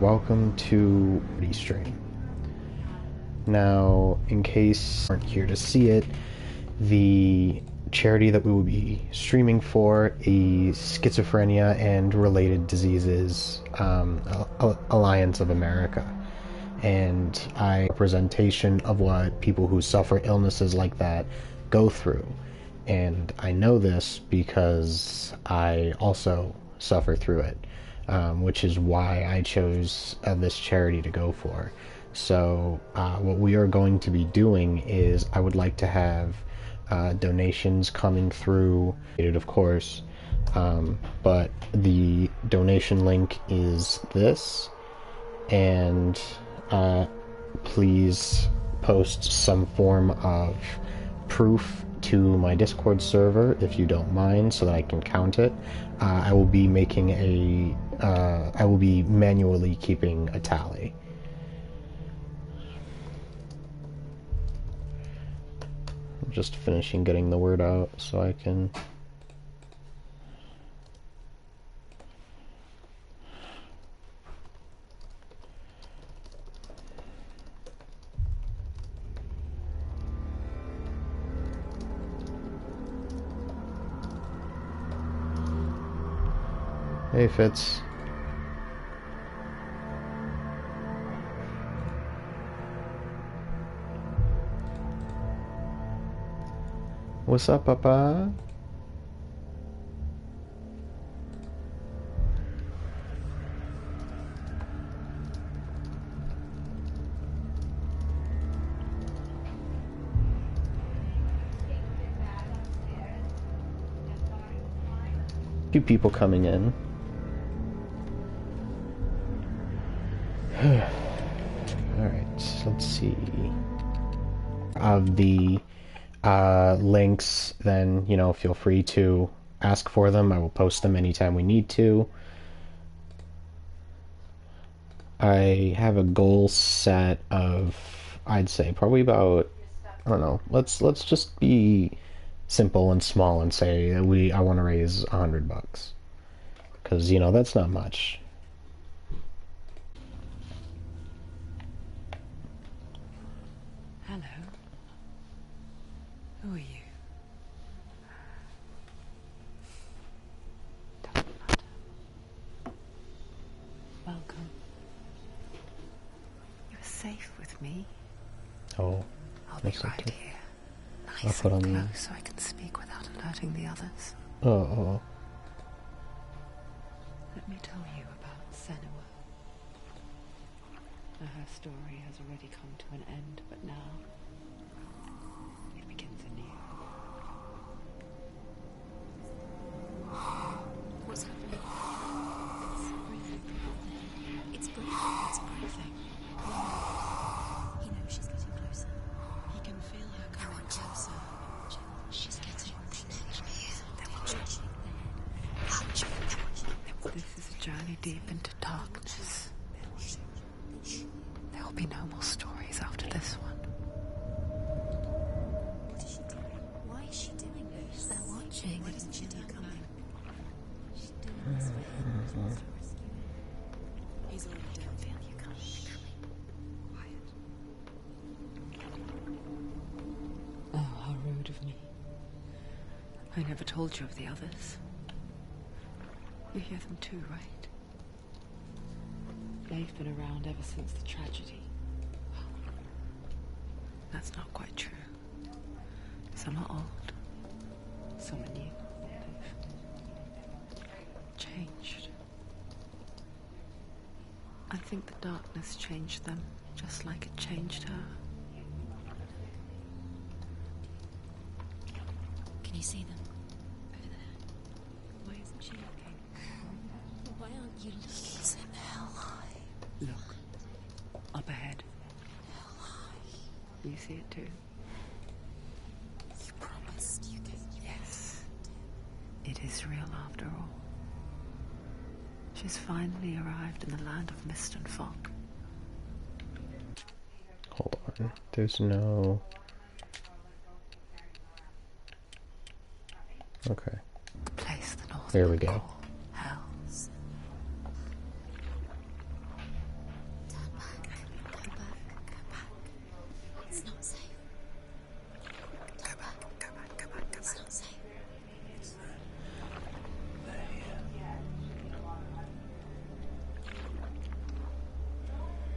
Welcome to the stream. Now, in case you aren't here to see it, the charity that we will be streaming for is Schizophrenia and Related Diseases Alliance of America. And I representation of what people who suffer illnesses like that go through. And I know this because I also suffer through it. Which is why I chose this charity to go for. So what we are going to be doing is I would like to have donations coming through, of course, but the donation link is this, and please post some form of proof to my Discord server if you don't mind, so that I can count it. I will be making I will be manually keeping a tally. I'm just finishing getting the word out so I can... Hey, Fitz. What's up, Papa? Few people coming in. Alright, let's see. Of the links, then, you know, feel free to ask for them. I will post them anytime we need to. I have a goal set of, I'd say, probably about, I don't know, let's just be simple and small and say I want to raise $100. Because, you know, that's not much. Hello. Who are you? Doesn't matter. Welcome. You're safe with me. Oh, I'll be right okay. here. Nice and close so I can speak without alerting the others. Oh. Let me tell you about Senua. Her story has already come to an end, but now it begins anew. What's happening? It's breathing. It's breathing. He knows she's getting closer. He can feel her coming closer. She's getting closer. This is a journey deep into darkness. There will be no more stories after this one. What is she doing? Why is she doing this? They're watching. Why doesn't she know coming? She's doing this for him. He's already done. Feel you coming. Quiet. Oh, how rude of me. I never told you of the others. You hear them too, right? They've been around ever since the tragedy. Well, that's not quite true. Some are old, some are new. They've changed. I think the darkness changed them, just like it changed her. Can you see them? Over there. Why isn't she looking? Why aren't you looking? He's in hell high. Look, up ahead. Hell high. You see it too? You promised you could. Yes. It is real after all. She's finally arrived in the land of mist and fog. Hold on. There's no... Okay. The place the North There we go. Hell.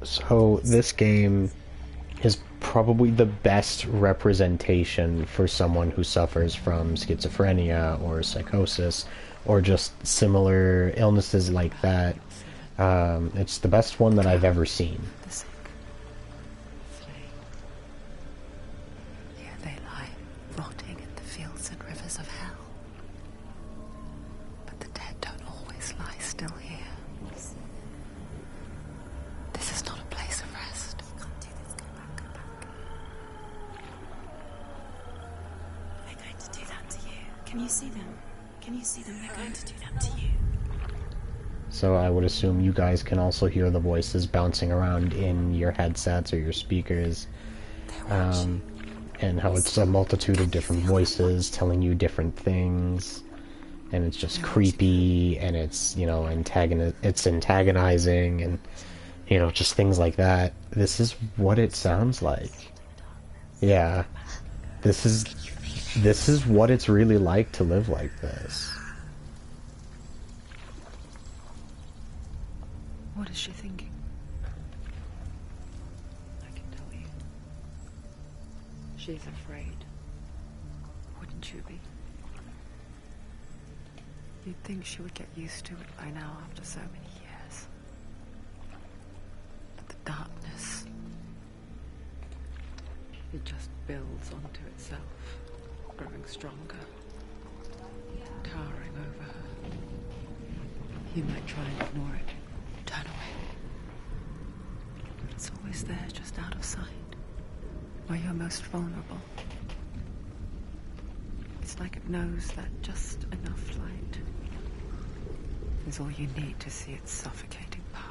So this game is probably the best representation for someone who suffers from schizophrenia or psychosis or just similar illnesses like that. It's the best one that I've ever seen. The sick flee. Here they lie, rotting in the fields and rivers of hell. But the dead don't always lie still here. This is not a place of rest. You can't do this. Go back, go back. They're going to do that to you. Can you see them? Can you see them? They're going to do that to you. So I would assume you guys can also hear the voices bouncing around in your headsets or your speakers. And how it's a multitude of different voices telling you different things. And it's just creepy, and it's, you know, it's antagonizing, and, you know, just things like that. This is what it sounds like. Yeah. This is what it's really like to live like this. What is she thinking? I can tell you. She's afraid. Wouldn't you be? You'd think she would get used to it by now after so many years. But the darkness, it just builds onto itself, growing stronger, towering over her. You might try and ignore it, turn away. But it's always there, just out of sight, where you're most vulnerable. It's like it knows that just enough light is all you need to see its suffocating power.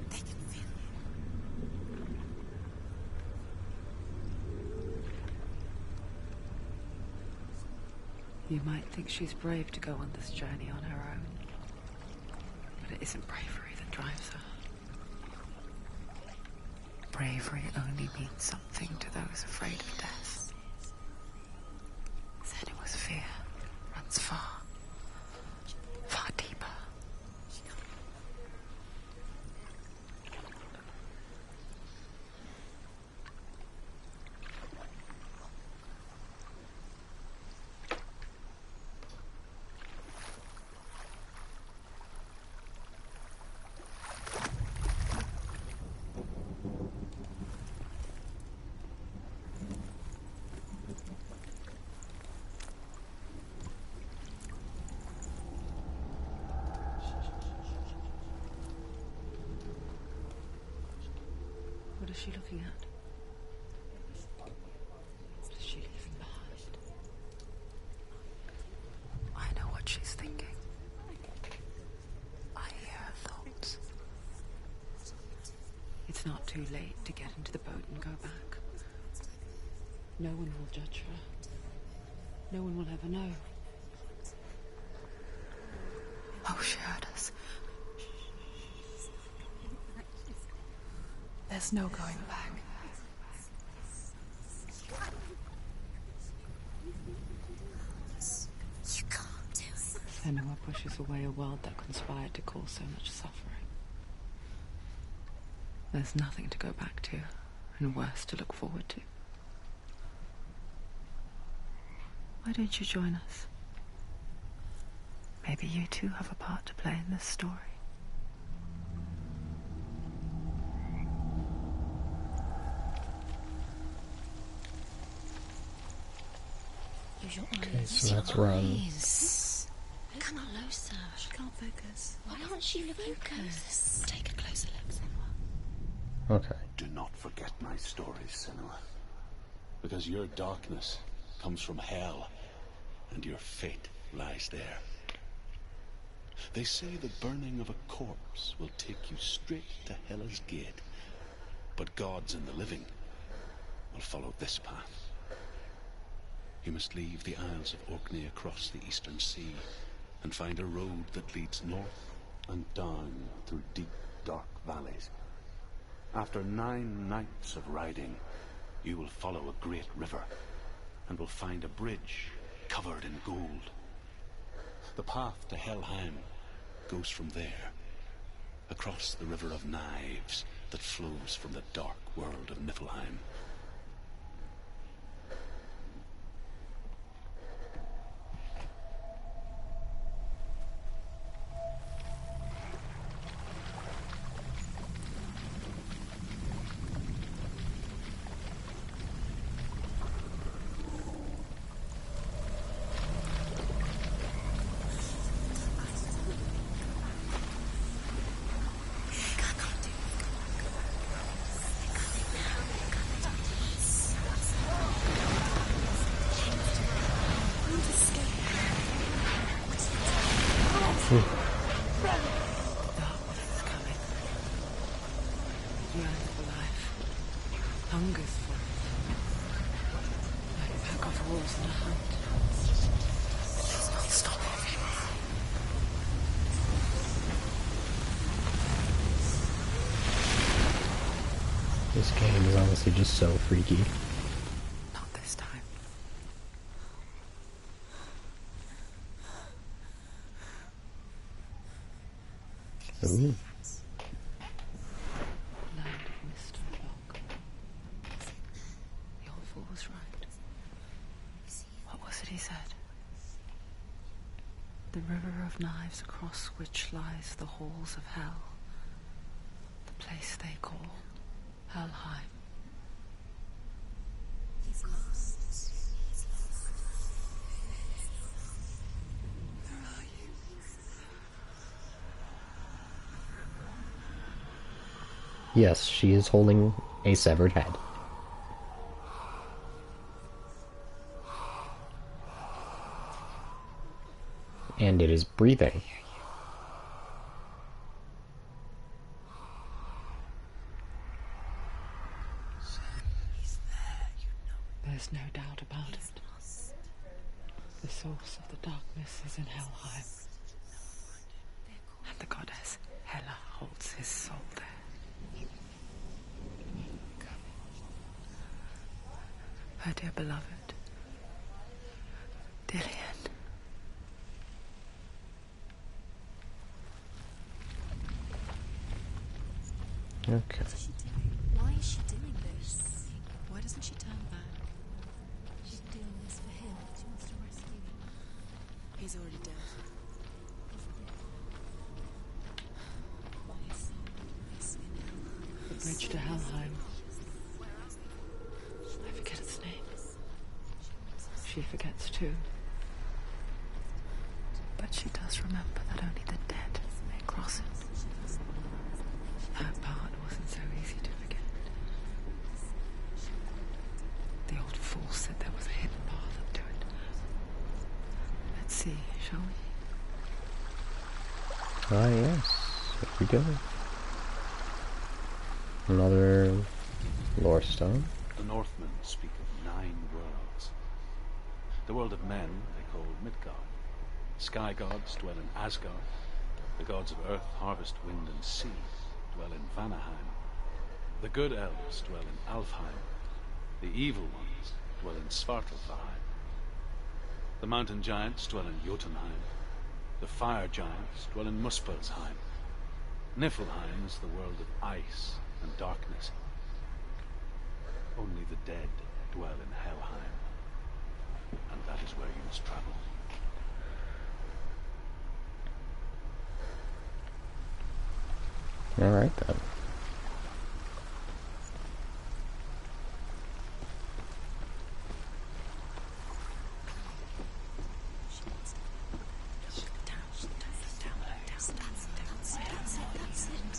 They can feel you. You might think she's brave to go on this journey on her own. But it isn't bravery that drives her. Bravery only means something to those afraid of death. Senua's fear runs far, far deeper. What is she looking at? What is she leaving behind? I know what she's thinking. I hear her thoughts. It's not too late to get into the boat and go back. No one will judge her. No one will ever know. Oh, she heard us. There's no going back. You can't do it. Senua pushes away a world that conspired to cause so much suffering. There's nothing to go back to, and worse to look forward to. Why don't you join us? Maybe you too have a part to play in this story. Use your Okay, eyes. so that's run. Come on, closer. She can't focus. Why can't she focus? Take a closer look, Senua. Okay. Do not forget my stories, Senua. Because your darkness comes from hell, and your fate lies there. They say the burning of a corpse will take you straight to Hela's gate, but gods and the living will follow this path. You must leave the Isles of Orkney across the eastern sea and find a road that leads north and down through deep, dark valleys. After 9 nights of riding, you will follow a great river, and will find a bridge covered in gold. The path to Helheim goes from there, across the river of knives that flows from the dark world of Niflheim. Hungers for it. Like a pack of wolves in a hunt. Please don't stop moving. This game is honestly just so freaky. Not this time. Ooh. Land of mist and fog. The old fool was right. What was it he said? The river of knives across which lies the halls of hell. The place they call Helheim. He's lost. He's lost. Where are you? Yes, she is holding a severed head. And it is breathing. He's there, you know. There's no doubt about it. The source of the darkness is in Helheim. And the goddess Hela holds his soul there. Her dear beloved, Dillian. Okay. What is she doing? Why is she doing this? Why doesn't she turn back? She's doing this for him. She wants to rescue him. He's already dead. My soul is in Helheim. The bridge to Helheim. I forget its name. She forgets too. But she does remember that only the dead may cross it. That part wasn't so easy to forget. The old fool said there was a hidden path up to it. Let's see, shall we? Ah, yes. Here we go. Another lore stone. The Northmen speak of 9 worlds. The world of men they call Midgard. Sky gods dwell in Asgard. The gods of earth, harvest, wind, and sea dwell in Vanaheim. The good elves dwell in Alfheim. The evil ones dwell in Svartalfheim. The mountain giants dwell in Jotunheim. The fire giants dwell in Muspelheim. Niflheim is the world of ice and darkness. Only the dead dwell in Helheim, and that is where you must travel. Alright then.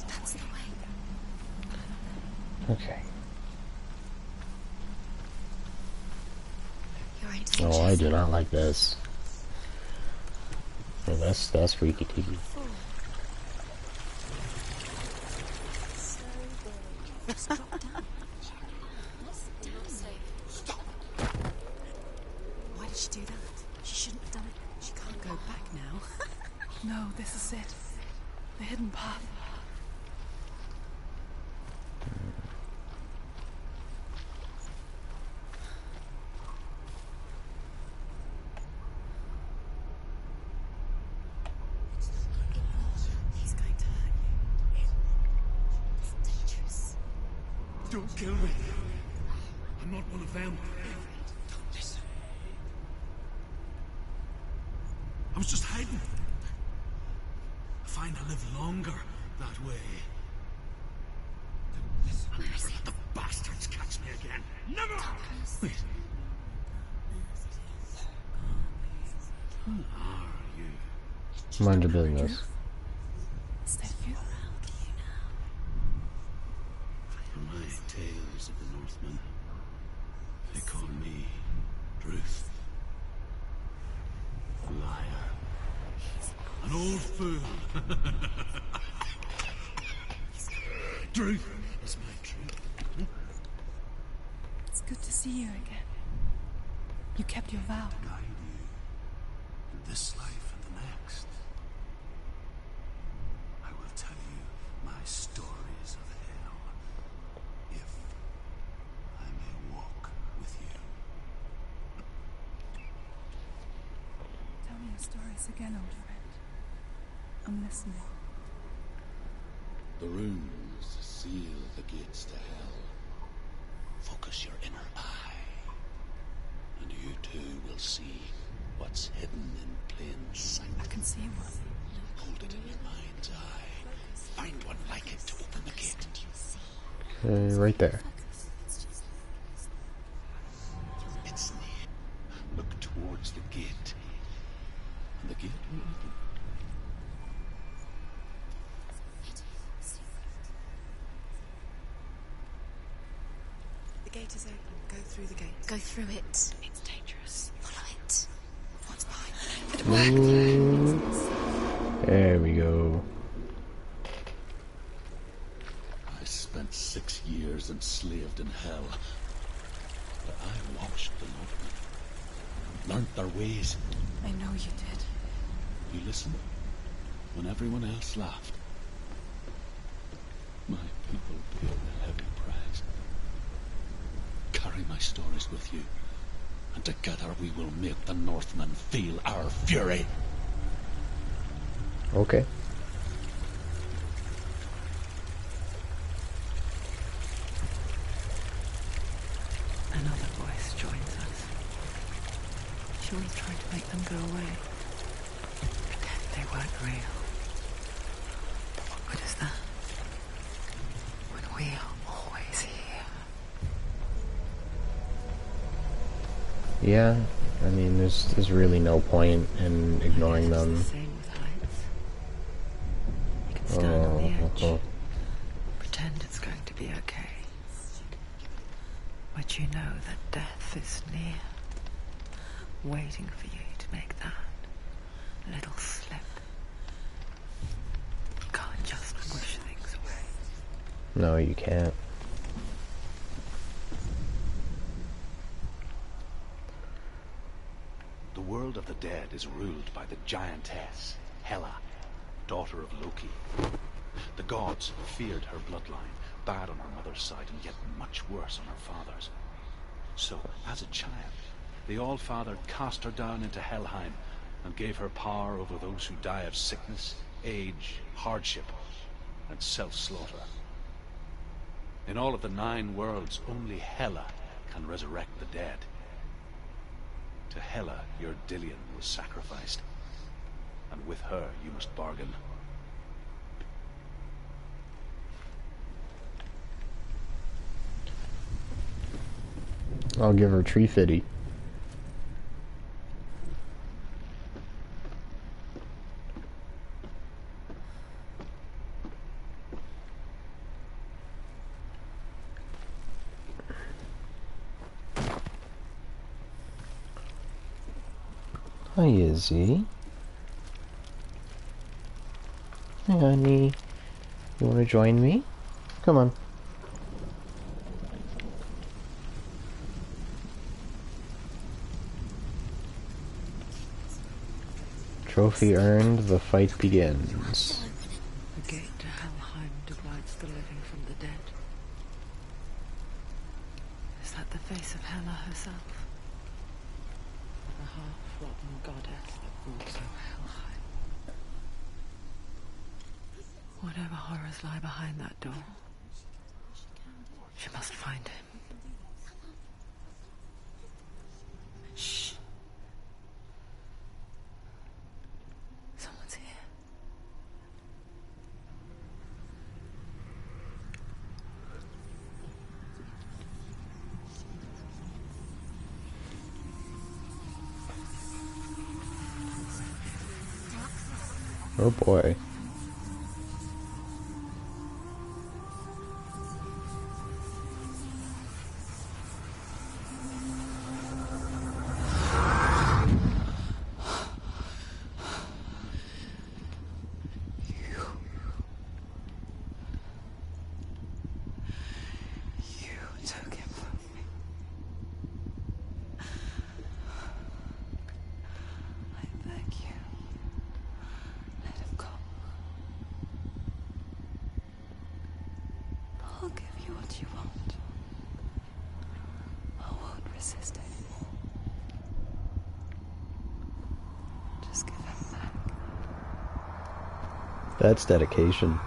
That's the way. Okay. You're in Oh, I do not like this. Oh, that's freaky tiki. So boring. Just drop down. What's down safe? Stop. Why did she do that? She shouldn't have done it. She can't go back now. No, this is it. The hidden path. Don't kill me. I'm not one of them. Don't listen. I was just hiding. I find I live longer that way. I'll never let the bastards catch me again. Never! Wait. Who are you? Mind your business. Is that you? From my tales of the Northmen, they call me Druth. Liar. An old fool. Druth is my truth. It's good to see you again. You kept your vow. Guide you in this life and the next. I will tell you my stories of hell, if I may walk with you. Tell me your stories again, old friend. I'm listening. The runes seal the gates to hell. Focus your inner eye, and you too will see what's hidden in plain sight. I can see one. Hold it in your mind's eye. Find one like it to open the gate. Right there. It's near. Look towards the gate, and the gate will open. The gate is open. Go through the gate. Go through it. It's dangerous. Follow it. What's behind it? Ooh. There we go. I spent 6 years enslaved in hell, but I watched the Northmen, learnt their ways. I know you did. You listened when everyone else laughed. My people paid a heavy price. Carry my stories with you, and together we will make the Northmen feel our fury. Okay. Another voice joins us. She always tried to make them go away. Pretend they weren't real. But what good is that? When we are always here. Yeah, I mean, there's really no point in ignoring It's them. the same with heights. You can stand on the edge. Pretend it's going to be okay. But you know that death is near, waiting for you to make that little slip. You can't just wish things away. No, you can't. The world of the dead is ruled by the giantess, Hela, daughter of Loki. The gods feared her bloodline, bad on her mother's side and yet much worse on her father's. So, as a child, the All-Father cast her down into Helheim and gave her power over those who die of sickness, age, hardship, and self-slaughter. In all of the 9 worlds, only Hela can resurrect the dead. To Hela, your Dillion was sacrificed, and with her you must bargain. I'll give her Tree Fitty. Hi, Izzy. Hey, honey. You want to join me? Come on. Trophy earned, the fight begins. The gate to Helheim divides the living from the dead. Is that the face of Hela herself? The half-rotten goddess that walks over Helheim. Whatever horrors lie behind that door, She must find him. Shh. Someone's here. Oh boy. You took him from me. I beg you. Let him go. I'll give you what you want. I won't resist anymore. Just give him back. That's dedication.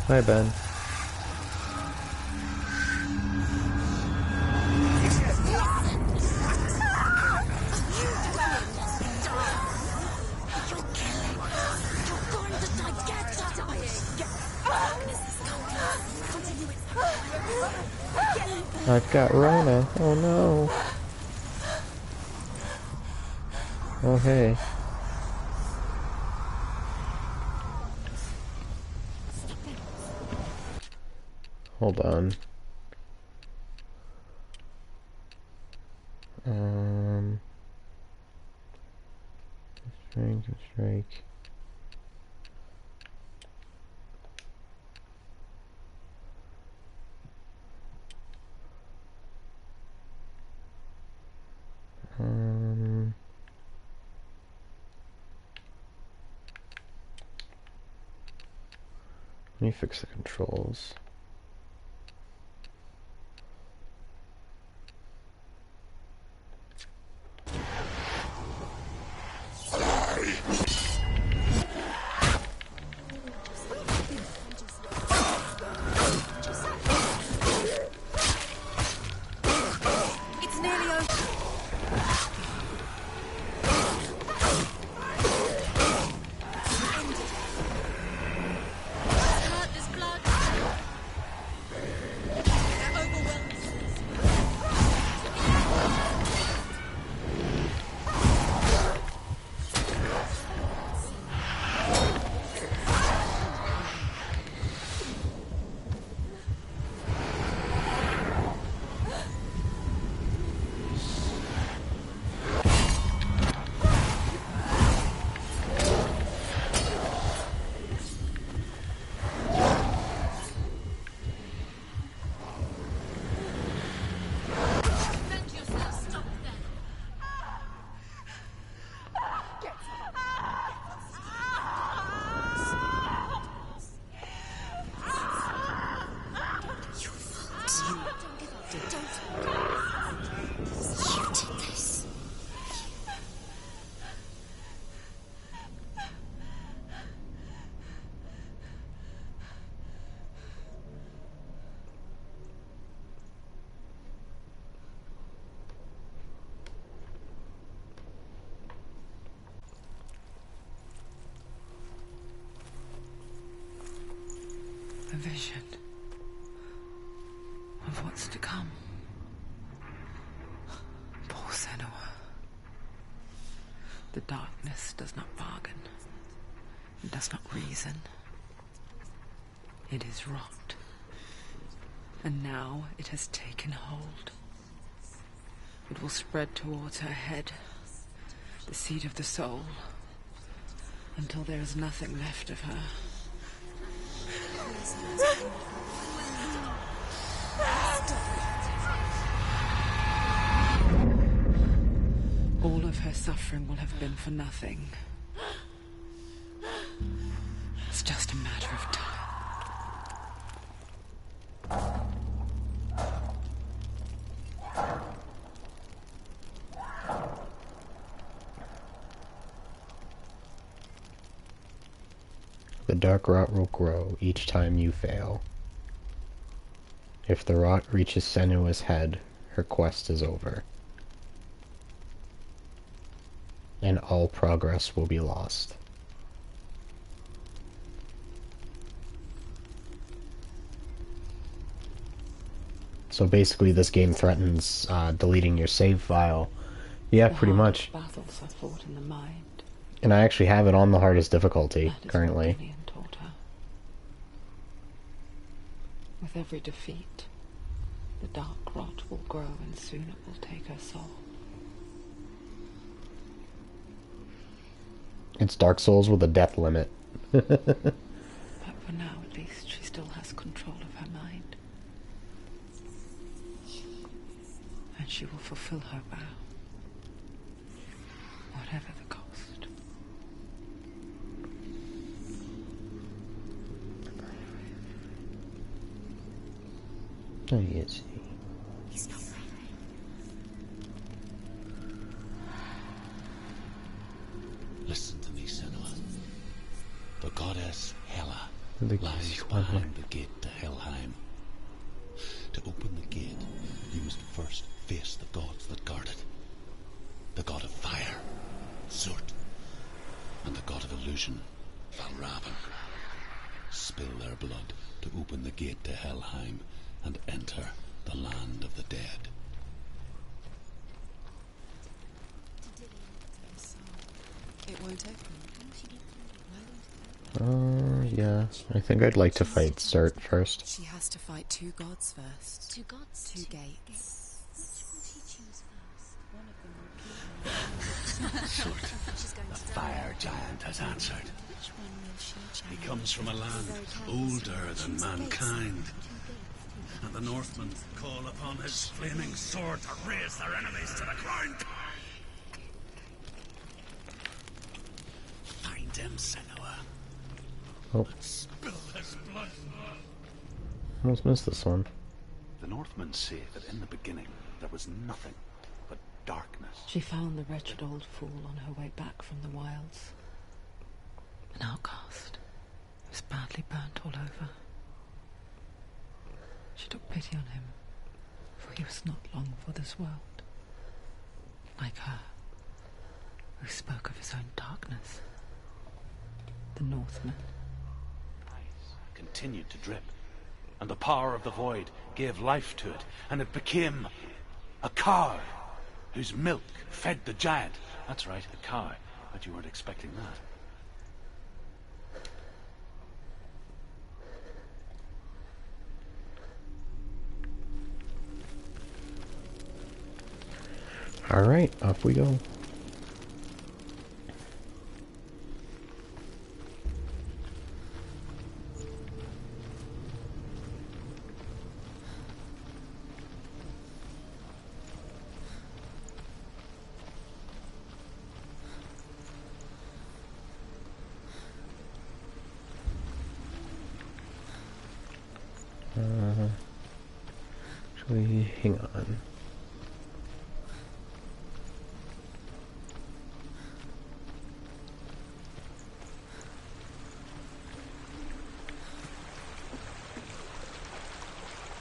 Hi, Ben. I've got Rona. Oh no. Oh hey. Hold on. Strike. Let me fix the controls. It's nearly over. Hurt, there's blood. They're overwhelmed. Defend yourself, stop them. Your fault. You did this. A vision of what's to come. Poor Senua. The darkness does not bargain. It does not reason. It is rot. And now it has taken hold. It will spread towards her head, the seat of the soul, until there is nothing left of her. All of her suffering will have been for nothing. It's just a matter of time. The dark rot will grow each time you fail. If the rot reaches Senua's head, her quest is over. And all progress will be lost. So basically this game threatens deleting your save file. Yeah, pretty much. Battles are fought in the mind. And I actually have it on the hardest difficulty That is currently. what Lillian taught her. With every defeat, the dark rot will grow and soon it will take her soul. It's Dark Souls with a death limit. But for now, at least, she still has control of her mind. And she will fulfill her vow. Whatever the cost. Oh, yes. He's not ready. Listen to me, Senua. The goddess Hela The lies behind the gate to Helheim. To open the gate, you must first face the gods that guard it. The god of fire, Zurt, and the god of illusion, Valravan. Spill their blood to open the gate to Helheim and enter the land of the dead. It won't open. Yeah. I think I'd like to fight Zurt first. She has to fight two gods first. Two gods? Two gates. Which will she choose first? One of them will kill her. Zurt, the fire giant, has answered. Which one will she choose? He comes from a land older than mankind. And the Northmen call upon his flaming sword to raise their enemies to the ground. Find him, Senua. Oh, Spill his blood. almost missed this one. The Northmen say that in the beginning there was nothing but darkness. She found the wretched old fool on her way back from the wilds. An outcast. He was badly burnt all over. She took pity on him, for he was not long for this world. Like her, who spoke of his own darkness. The Northmen. Ice continued to drip, and the power of the void gave life to it, and it became a cow whose milk fed the giant. That's right, a cow. But you weren't expecting that. Alright, off we go. Actually, hang on.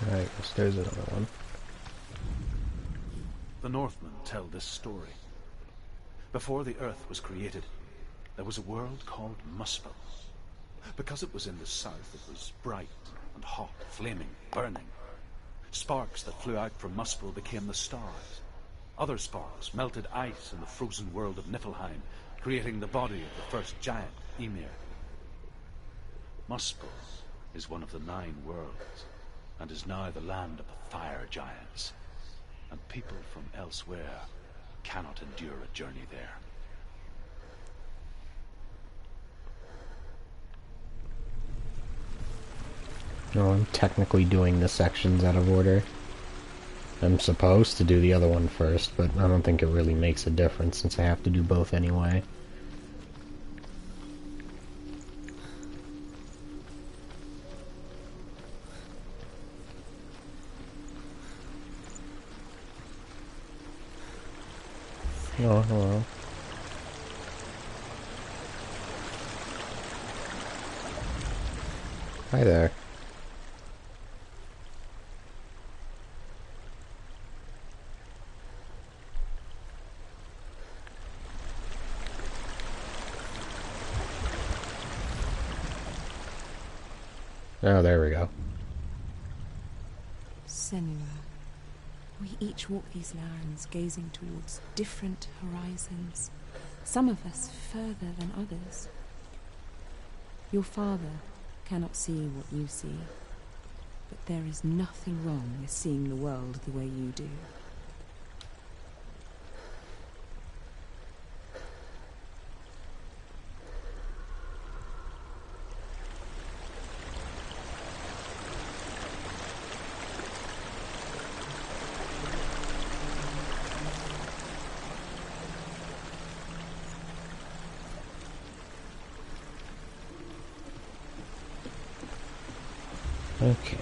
Alright, yes, there's another one. The Northmen tell this story. Before the earth was created, there was a world called Muspel. Because it was in the south, it was bright and hot, flaming, burning. Sparks that flew out from Muspel became the stars. Other sparks melted ice in the frozen world of Niflheim, creating the body of the first giant, Ymir. Muspel is one of the 9 worlds, and is now the land of the fire giants. And people from elsewhere cannot endure a journey there. No, I'm technically doing the sections out of order. I'm supposed to do the other one first, but I don't think it really makes a difference since I have to do both anyway. Oh, hello. Hi there. Oh, there we go. Senua, we each walk these lands gazing towards different horizons, some of us further than others. Your father cannot see what you see, but there is nothing wrong with seeing the world the way you do. Okay.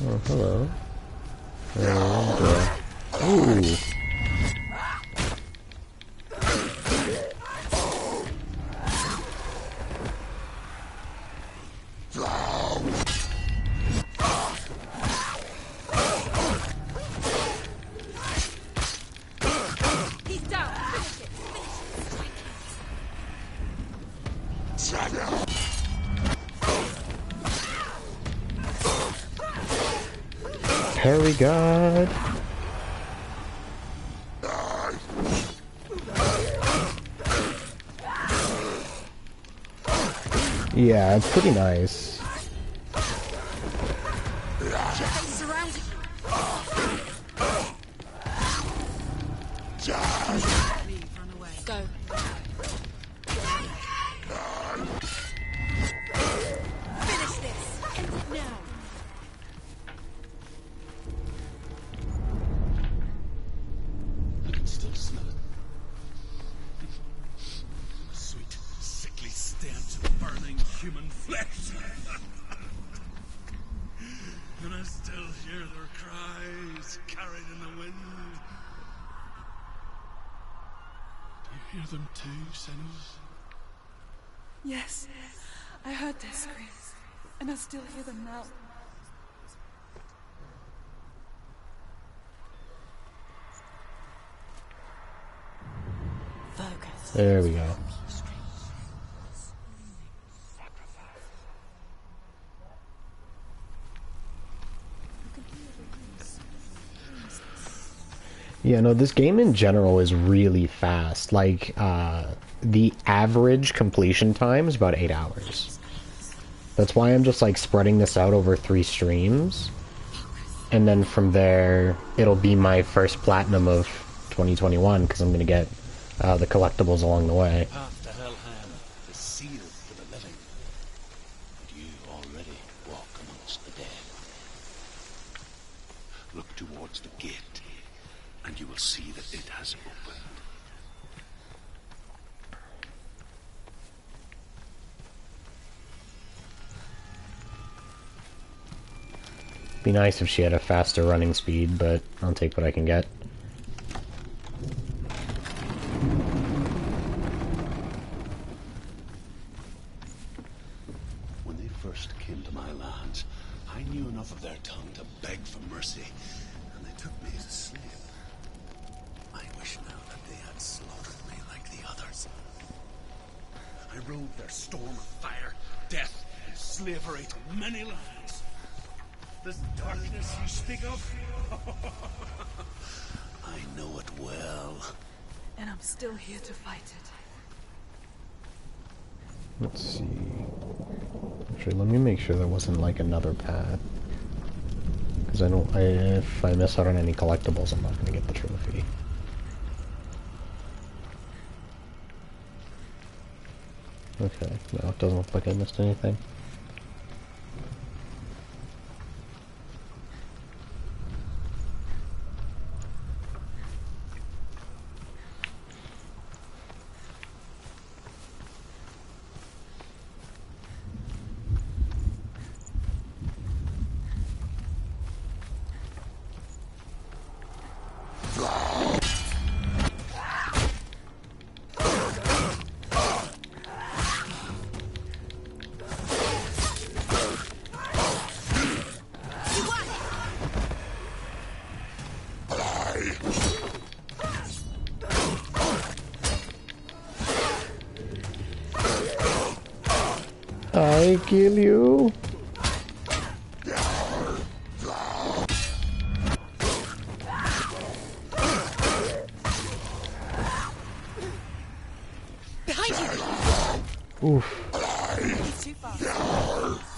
Oh, hello. And, ooh. He's down! Finish it! Parry God. Yeah, it's pretty nice. Surrounded you! Leave, run away. Go. Finish this! End it now! I can still smell it. A sweet, sickly stench of burning human flesh. And I still hear their cries carried in the wind. Do you hear them too, Senua? Yes, I heard their screams, and I still hear them now. Focus. There we go. Yeah, no, this game in general is really fast. Like, the average completion time is about 8 hours. That's why I'm just, like, spreading this out over 3 streams. And then from there, it'll be my first platinum of 2021, because I'm gonna get, the collectibles along the way. Path to Hellham is sealed for the living. But you already walk amongst the dead. Look towards the gate, and you will see that it has opened. Be nice if she had a faster running speed, but I'll take what I can get. When they first came to my lands, I knew enough of their tongue to beg for mercy, and they took me as a slave. I wish now that they had slaughtered me like the others. I rode their storm of fire, death, and slavery to many lands. This darkness you speak of? I know it well. And I'm still here to fight it. Let's see. Actually, let me make sure there wasn't, like, another path. Because if I miss out on any collectibles, I'm not going to get the trophy. Okay, no, it doesn't look like I missed anything. I kill you. Behind you! Oof. He's too fast.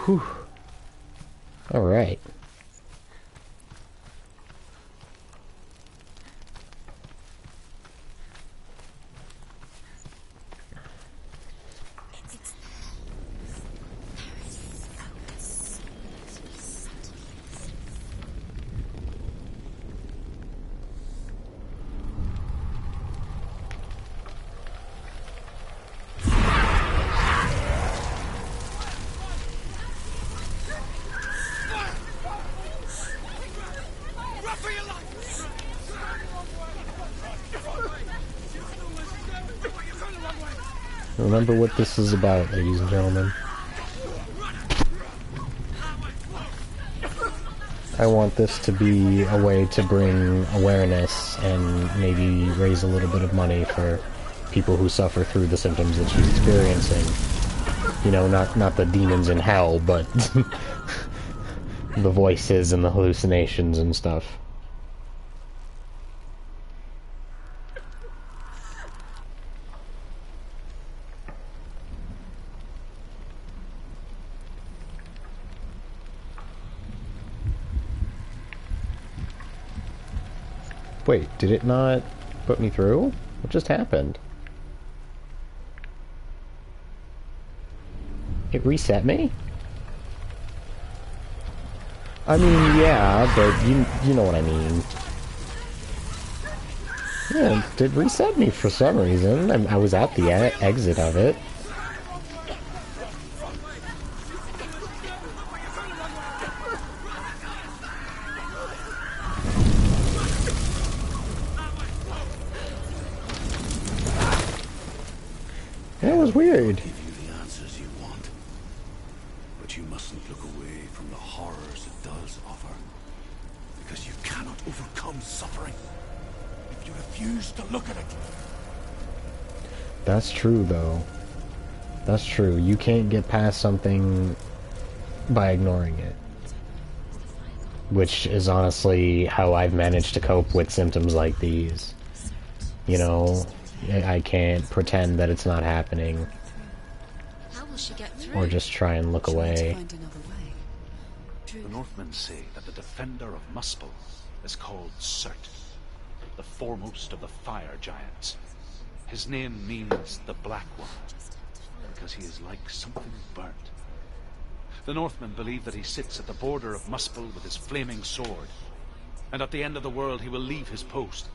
Whew. Alright. Remember what this is about, ladies and gentlemen. I want this to be a way to bring awareness and maybe raise a little bit of money for people who suffer through the symptoms that she's experiencing. You know, not the demons in hell, but the voices and the hallucinations and stuff. Wait, did it not put me through? What just happened? It reset me? I mean, yeah, but you know what I mean. Yeah, it did reset me for some reason. I was at the exit of it. That was weird. Give you the answers you want, but you mustn't look away from the horrors it does offer, because you cannot overcome suffering if you refuse to look at it. That's true, though. That's true. You can't get past something by ignoring it. Which is honestly how I've managed to cope with symptoms like these. You know, I can't pretend that it's not happening. How will she get through? Or just try and look Try to away. find another way. The Northmen say that the defender of Muspel is called Surt, the foremost of the fire giants. His name means the Black One, because he is like something burnt. The Northmen believe that he sits at the border of Muspel with his flaming sword, and at the end of the world he will leave his post.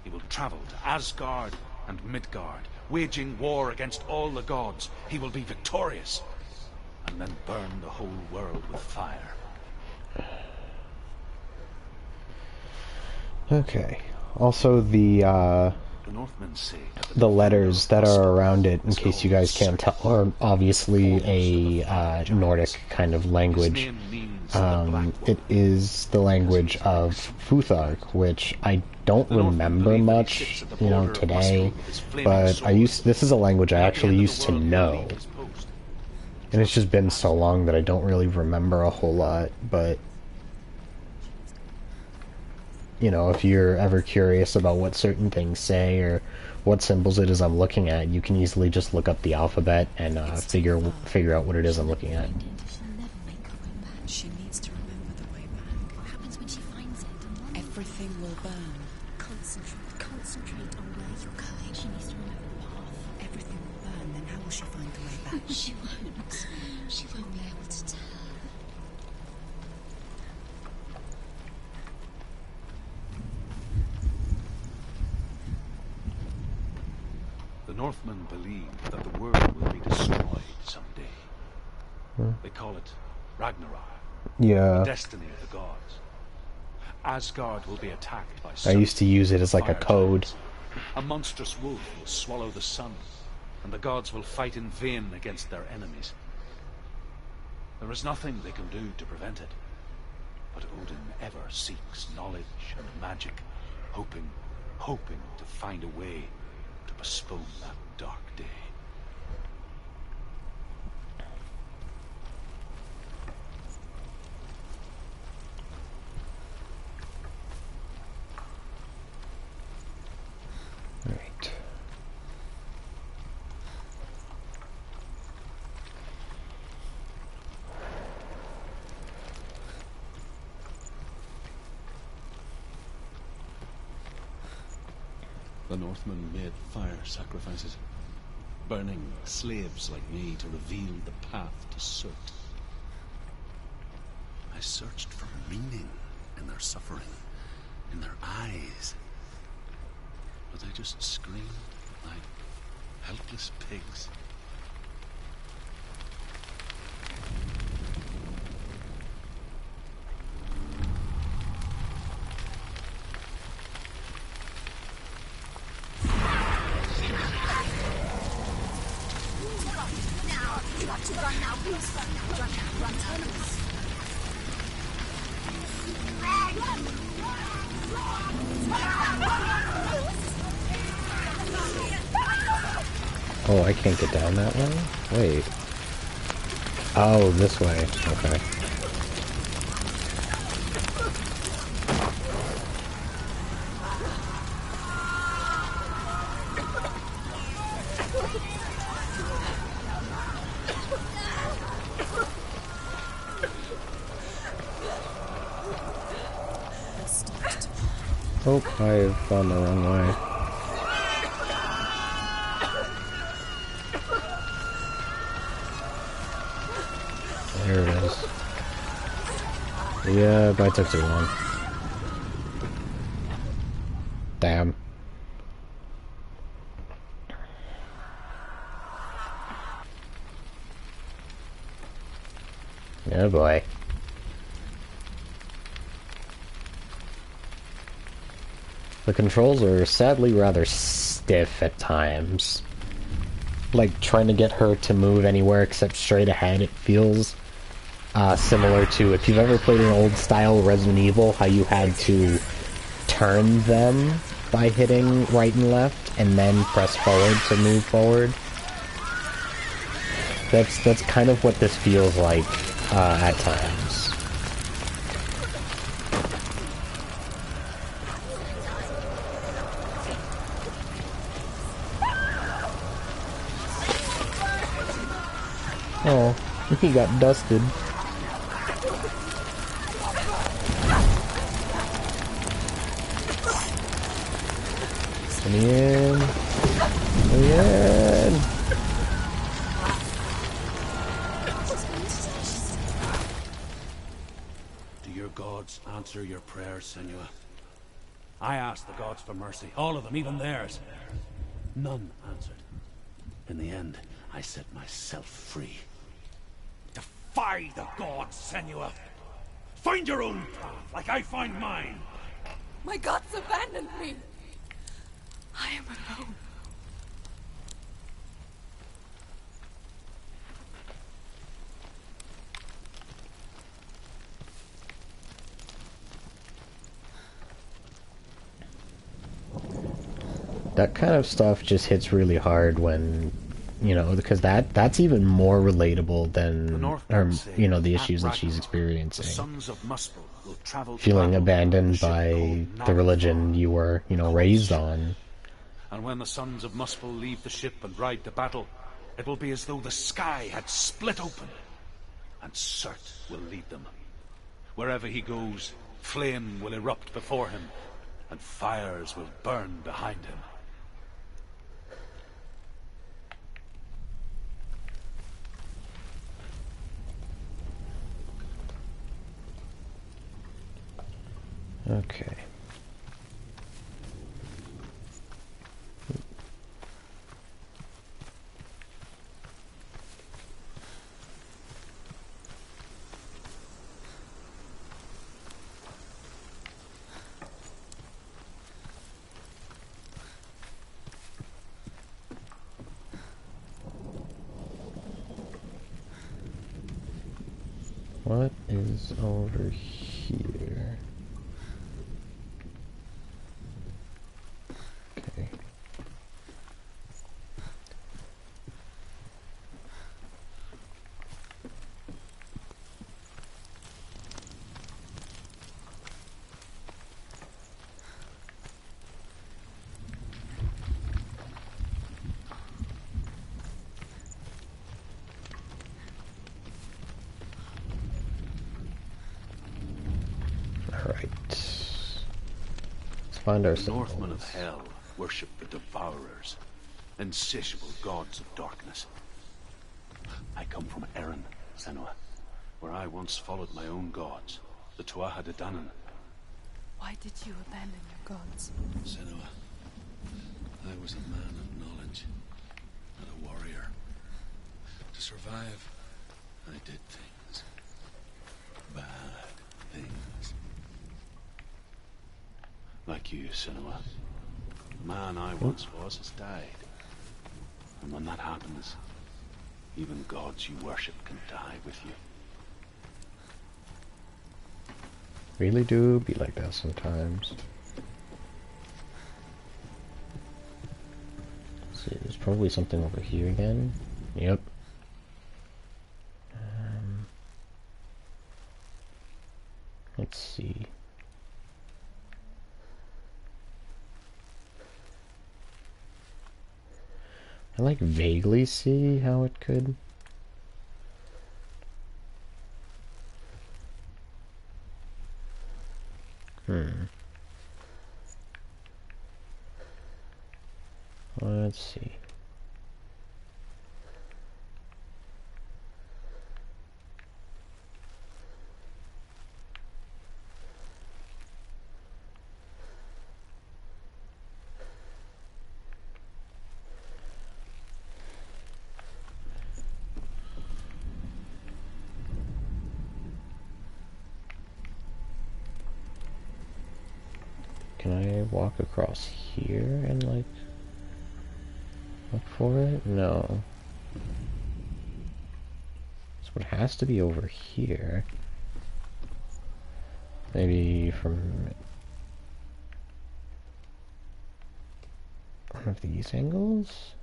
He will travel to Asgard and Midgard, waging war against all the gods. He will be victorious, and then burn the whole world with fire. Okay. Also, the Northmen say that the letters that are around it, in case you guys can't tell, are obviously a Nordic kind of language. It is the language of Futhark, which I don't remember much, you know, today, but this is a language I actually used to know. And it's just been so long that I don't really remember a whole lot, but... You know, if you're ever curious about what certain things say, or what symbols it is I'm looking at, you can easily just look up the alphabet and figure out what it is I'm looking at. She'll never make her way back. She needs to remember the way back. What happens when she finds it? Everything will burn. Concentrate on where you're going. She needs to remember the path. Everything will burn. Then how will she find the way back? She won't. She won't be able to tell. The Northmen believe that the world will be destroyed someday. They call it Ragnarok, Yeah, the destiny of the gods. Asgard will be attacked by I used to use it as like a fire code. giants. A monstrous wolf will swallow the sun, and the gods will fight in vain against their enemies. There is nothing they can do to prevent it, but Odin ever seeks knowledge and magic, hoping to find a way to postpone that dark day. Right. The Northmen made fire sacrifices, burning slaves like me to reveal the path to Surt. I searched for meaning in their suffering, in their eyes. But they just screamed like helpless pigs. Oh, I can't get down that way? Wait. Oh, this way. Okay. Oh, I've gone the wrong way. There it is. Yeah, but I took too long. Damn. Oh boy. The controls are sadly rather stiff at times. Like, trying to get her to move anywhere except straight ahead, it feels similar to, if you've ever played an old-style Resident Evil, how you had to turn them by hitting right and left, and then press forward to move forward. That's kind of what this feels like at times. Oh, he got dusted. Let me in. Let me in. Do your gods answer your prayers, Senua? I asked the gods for mercy, all of them, even theirs. None answered. In the end, I set myself free. Defy the gods, Senua! Find your own path, like I find mine! My gods abandoned me. I am alone. That kind of stuff just hits really hard when you know, because that's even more relatable The than, Northmen or say you know, the at issues that she's Ragnarok, the experiencing. sons of Muspel will travel to Feeling battle on a abandoned ship by called the religion Naglfar, you were, you know, God's raised ship. on. And when the sons of Muspel leave the ship and ride to battle, it will be as though the sky had split open, and Surt will lead them. Wherever he goes, flame will erupt before him, and fires will burn behind him. Okay. What is over here? Okay. Alright. Let's find our The Northmen of symbols. Hell worship the Devourers, insatiable gods of darkness. I come from Erin, Senua, where I once followed my own gods, the Tuatha De Danann. Why did you abandon your gods? Senua, I was a man of knowledge, not a warrior. To survive, I did things. Bad things. Like you, Senua. The man I once was has died. And when that happens, even gods you worship can die with you. Really do be like that sometimes. Let's see, there's probably something over here again. Yep. Let's see. I like vaguely see how it could. Let's see. Can I walk across here and, like, look for it? No. So it has to be over here. Maybe from one of these angles?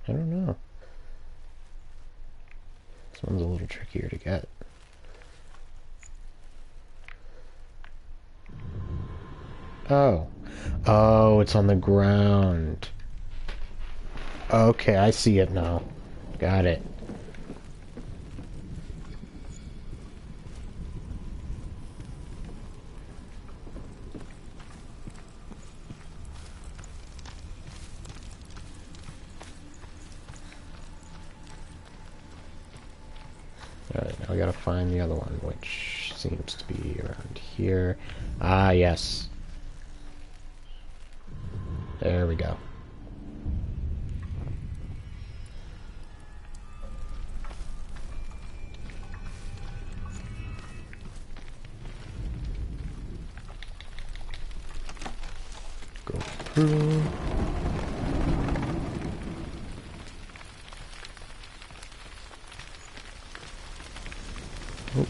I don't know. This one's a little trickier to get. Oh. Oh, it's on the ground. Okay, I see it now. Got it. Alright, now we gotta find the other one, which seems to be around here. Ah, yes. There we go. Go through. Oh.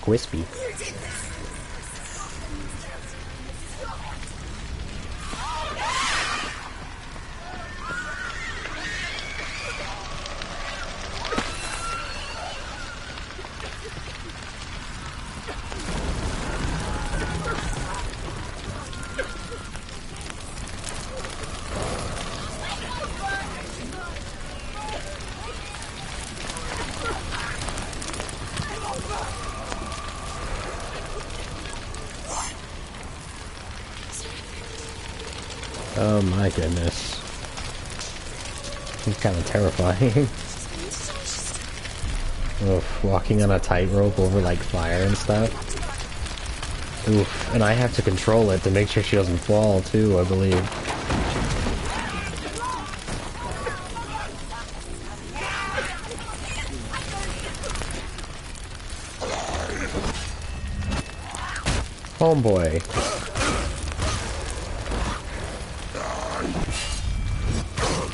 Quispy. Oh my goodness. It's kind of terrifying. Oof, walking on a tightrope over like fire and stuff. Oof, and I have to control it to make sure she doesn't fall too, I believe. Homeboy.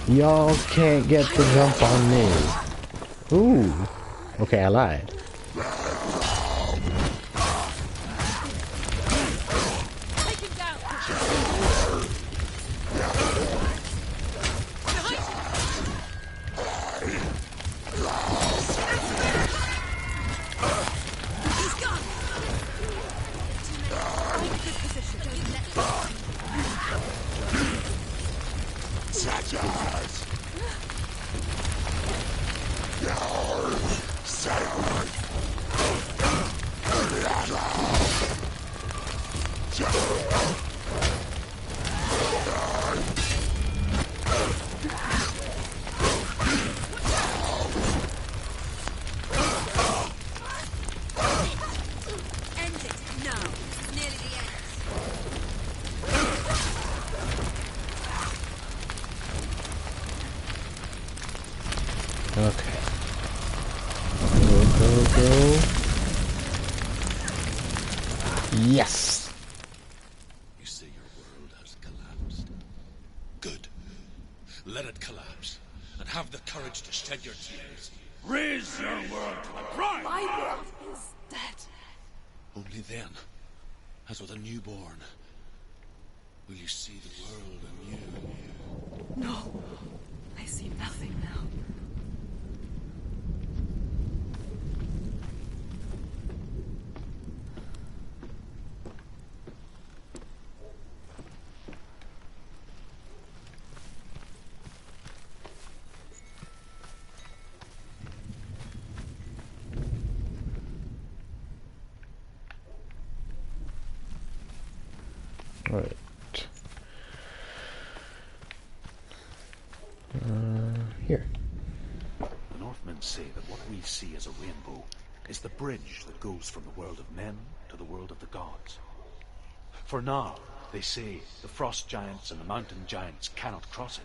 Y'all can't get the jump on me. Ooh. Okay, I lied. Okay. Go. Yes! You say your world has collapsed. Good. Let it collapse. And have the courage to shed your tears. Raise your world to a prime! My world is dead. Only then, as with a newborn, will you see the world anew. No. I see nothing now. Right. Here. The Northmen say that what we see as a rainbow is the bridge that goes from the world of men to the world of the gods. For now, they say the frost giants and the mountain giants cannot cross it.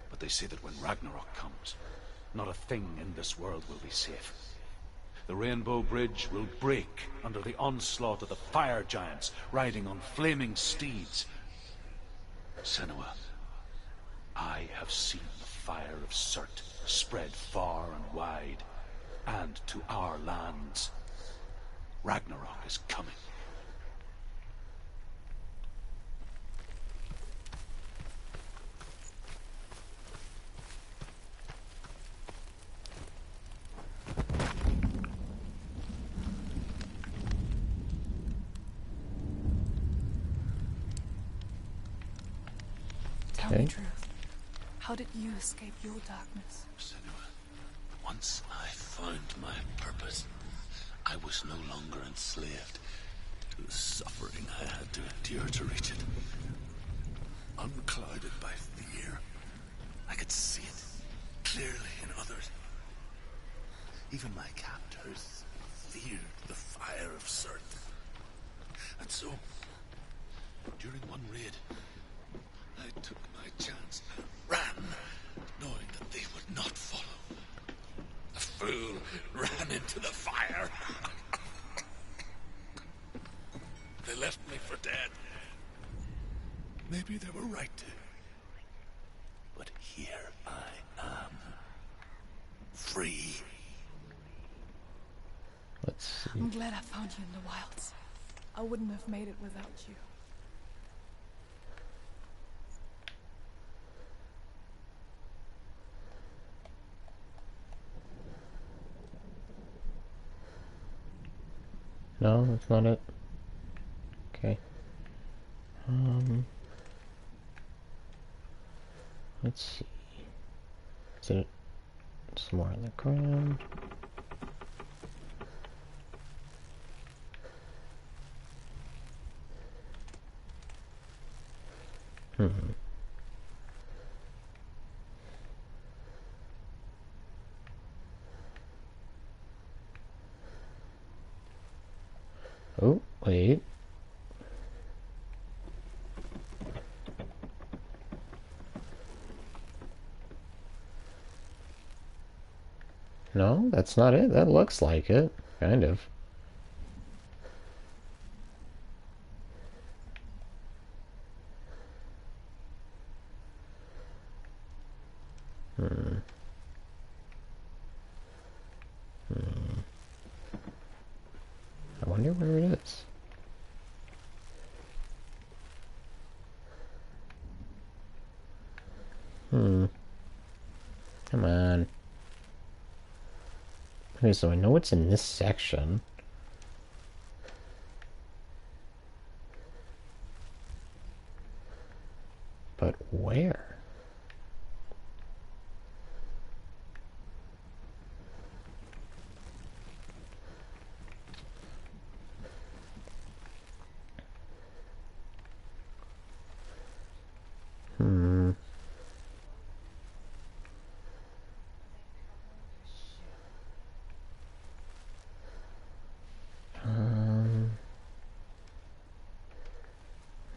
But they say that when Ragnarok comes, not a thing in this world will be safe. The Rainbow Bridge will break under the onslaught of the fire giants riding on flaming steeds. Senua, I have seen the fire of Surt spread far and wide, and to our lands. Ragnarok is coming. Tell me the truth. How did you escape your darkness? Senua, once I found my purpose, I was no longer enslaved to the suffering I had to endure to reach it. Unclouded by fear, I could see it clearly in others. Even my captors feared the fire of Surt. And so, during one raid, I took my chance and ran, knowing that they would not follow. The fool ran into the fire. They left me for dead. Maybe they were right to. But here I am. Free. Let's see. I'm glad glad I found you in the wilds. I wouldn't have made it without you. No, that's not it. Okay. Let's see. Is it some more on the ground? Oh, wait. No, that's not it. That looks like it. Kind of. I wonder where it is. Come on. Okay, so I know it's in this section. But where?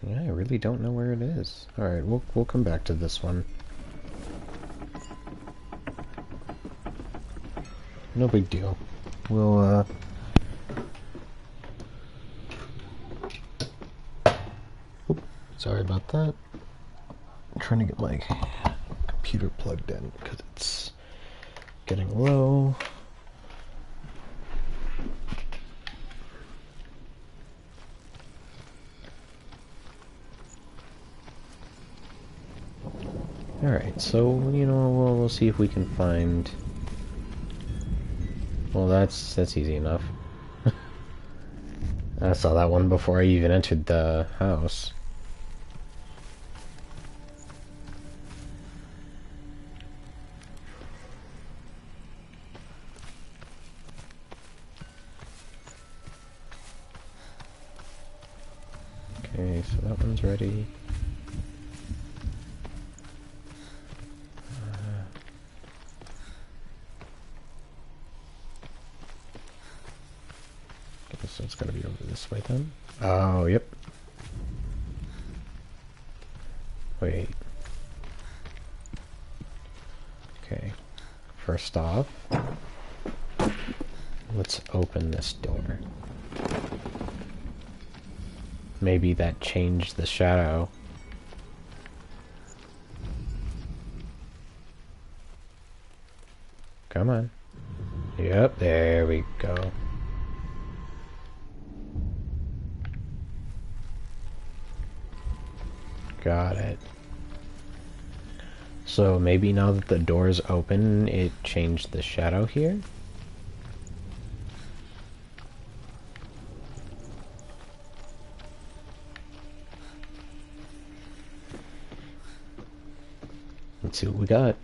Yeah, I really don't know where it is. Alright, we'll come back to this one. No big deal. We'll, Oop, sorry about that. I'm trying to get my computer plugged in because it's getting low. Alright, so, you know, we'll see if we can find... Well, that's easy enough. I saw that one before I even entered the house. Okay, so that one's ready. So it's gotta be over this way then. Oh, yep. Wait. Okay. First off, let's open this door. Maybe that changed the shadow. Come on. Yep, there we go. Got it. So maybe now that the door's open, it changed the shadow here? Let's see what we got.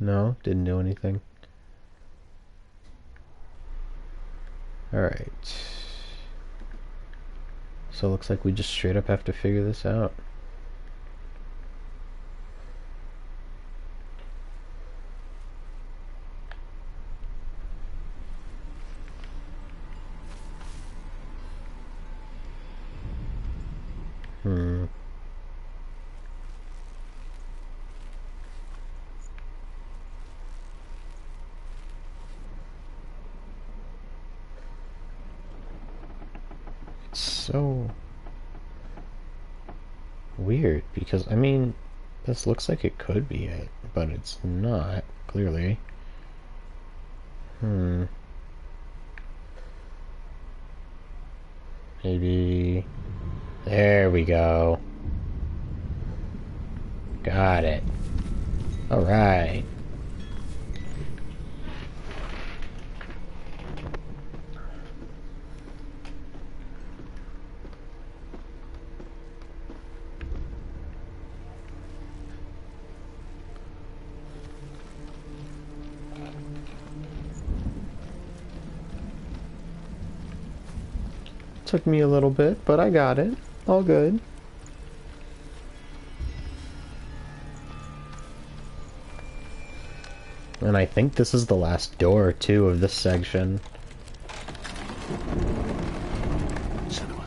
No, didn't do anything. Alright. So it looks like we just straight up have to figure this out. So weird, because, I mean, this looks like it could be it, but it's not, clearly. Maybe... There we go. Got it. Alright. Took me a little bit, but I got it. All good. And I think this is the last door, too, of this section. Senua,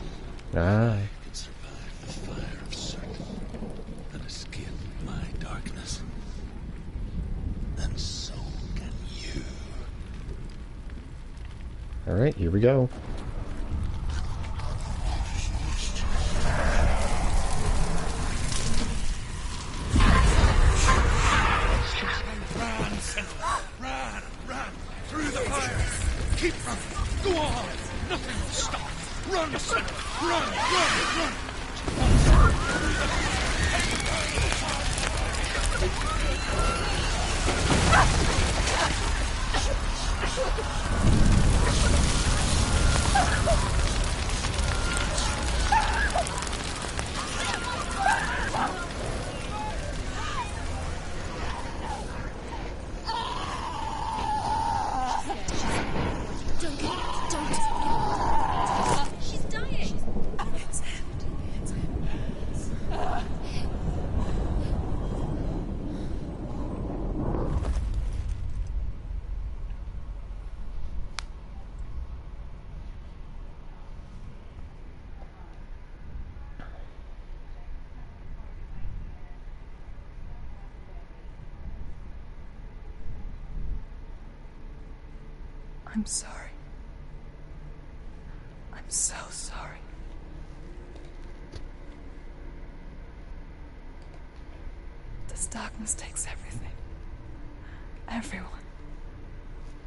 Ah. I can survive the fire of certain and escape my darkness. And so can you. Alright, here we go. She's dying. I'm sorry. I'm so sorry. This darkness takes everything. Everyone.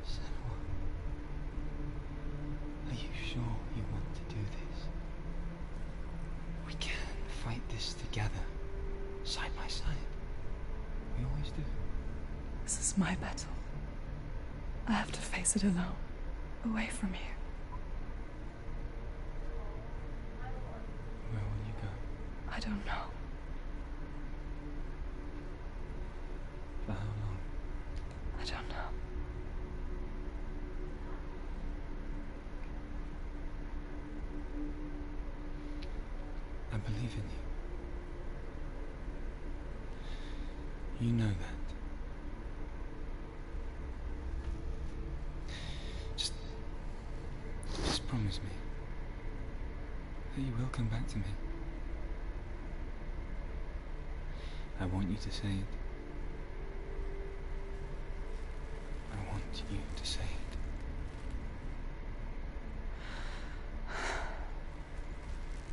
Senua, are you sure you want to do this? We can fight this together, side by side. We always do. This is my battle. I have to face it alone, away from here. Where will you go? I don't know. For how long? I don't know. I believe in you. You know that. Just promise me that you will come back to me. I want you to say it. I want you to say it.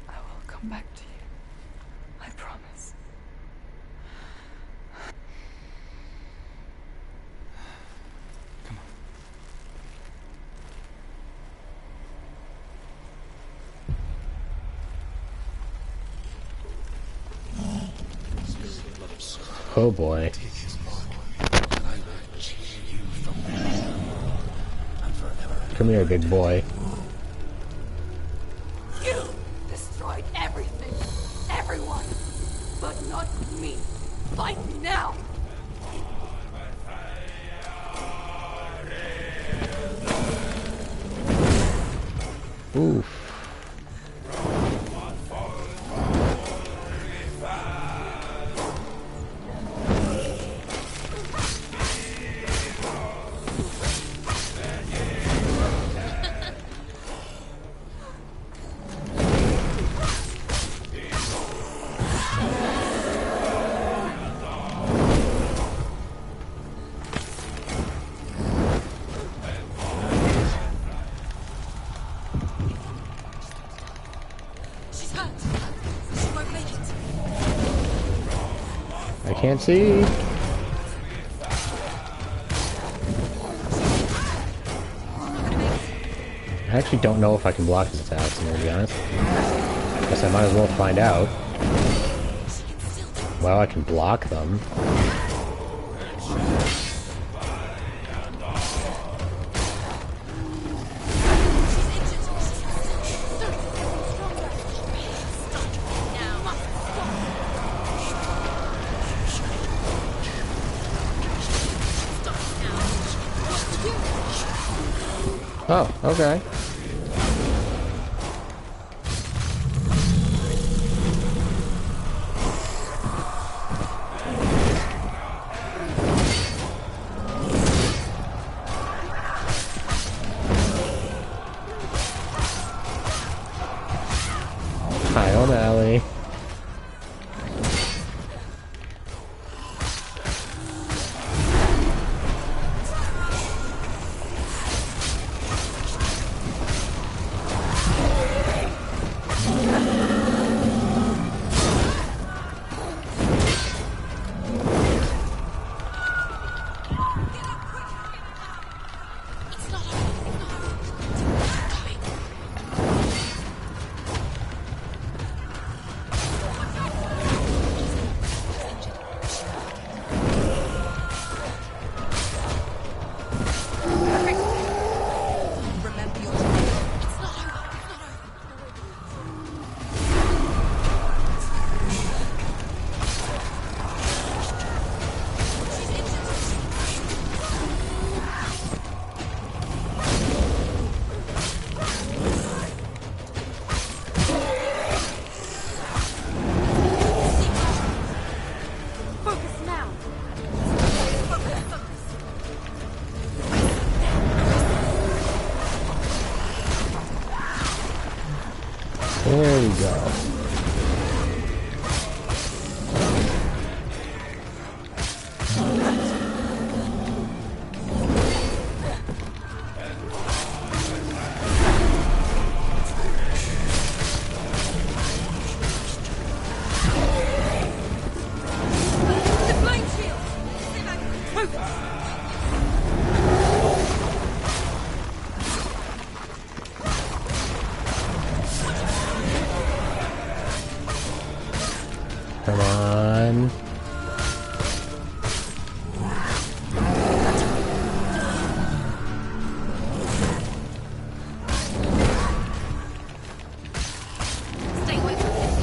I will come back to you. I promise. Come on. Oh boy. Come here, big boy. You destroyed everything, everyone, but not me. Fight me now. Oof. hurt. She won't make it. I can't see. I actually don't know if I can block his attacks, I'm gonna be honest. Guess I might as well find out. Well, I can block them. Oh, okay. Hi, O'Malley. Remember your dream. It's not over. It's not over. She's injured. Focus now. Focus, focus. There we go. The flame shield. Focus. Come on. Stay away from this.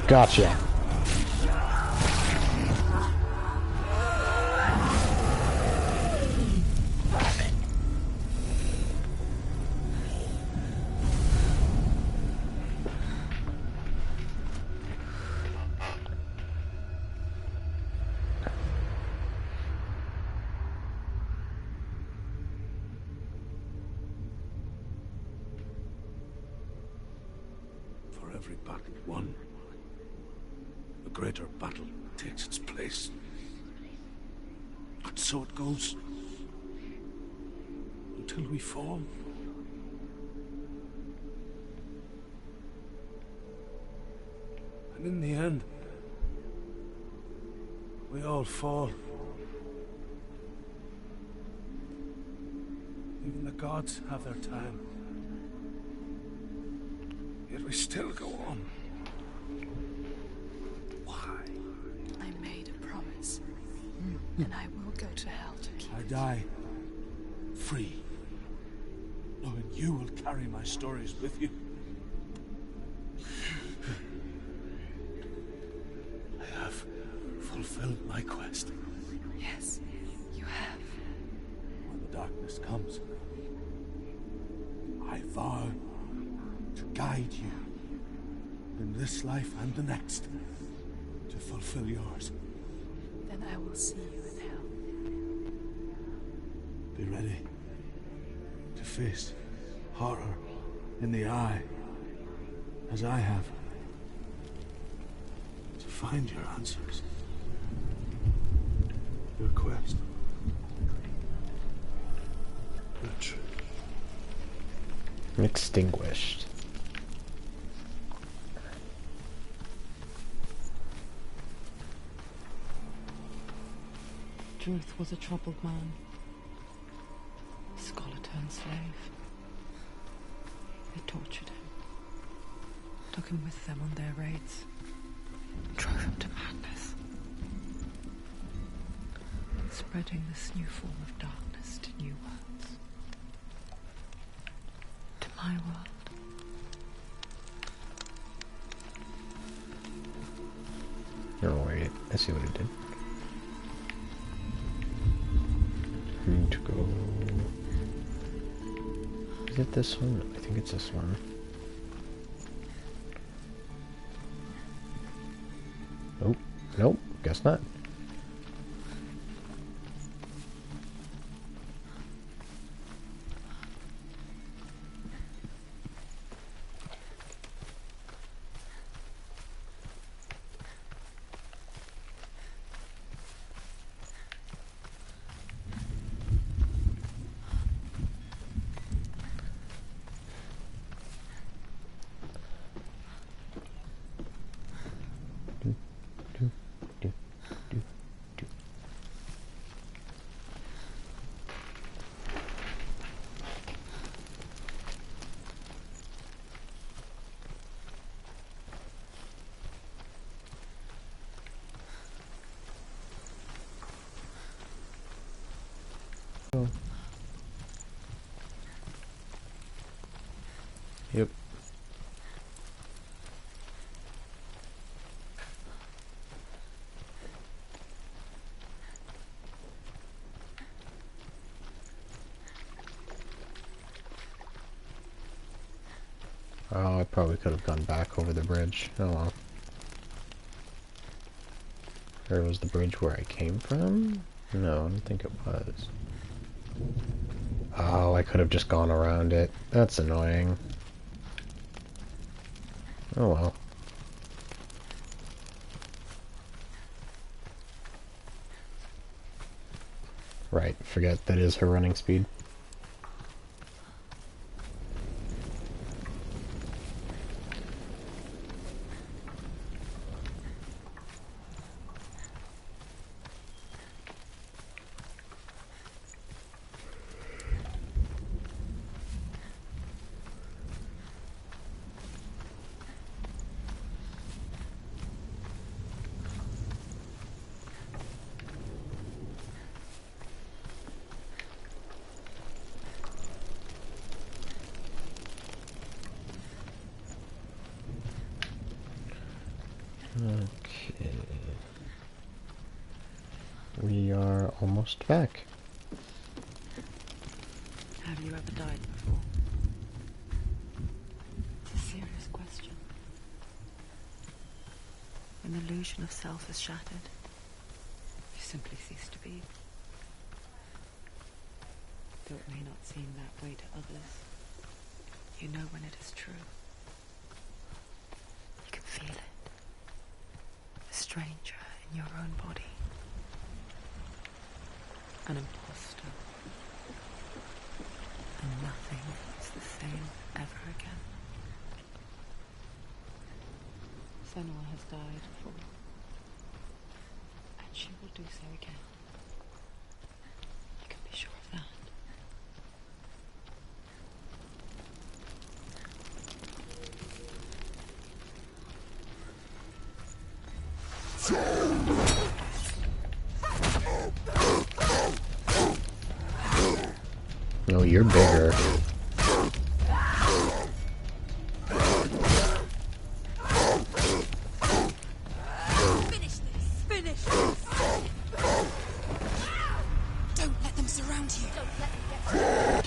Gotcha. For every battle won, a greater battle takes its place. And so it goes. Until we fall. And in the end, we all fall. Even the gods have their time. Yet we still go on. Why? I made a promise, and I will go to hell to keep I it. die free, knowing you will carry my stories with you. I have fulfilled my quest. Yes, you have. When the darkness comes, I vow to guide you in this life and the next to fulfill yours. Then I will see you in hell. Be ready to face horror in the eye, as I have, to find your answers, your quest, your truth. Extinguished. Druth was a troubled man. Scholar turned slave. They tortured him. Took him with them on their raids. Drove him to madness. Spreading this new form of darkness to new worlds. To my world. Oh wait, I see what it did. Need to go... Is it this one? I think it's this one. Nope. Nope. Guess not. Yep. Oh, I probably could have gone back over the bridge. Oh well. Or was the bridge where I came from? No, I don't think it was. Oh, I could have just gone around it. That's annoying. Oh well. Right, forget that is her running speed. Okay. We are almost back. Have you ever died before? It's a serious question. When the illusion of self is shattered, you simply cease to be. Though it may not seem that way to others, you know when it is true. You can feel it. A stranger in your own body. An imposter. And nothing is the same ever again. Senua has died before. And she will do so again. You can be sure of that. No, you're bigger. Finish this! Finish this! Don't let them surround you! Don't let them get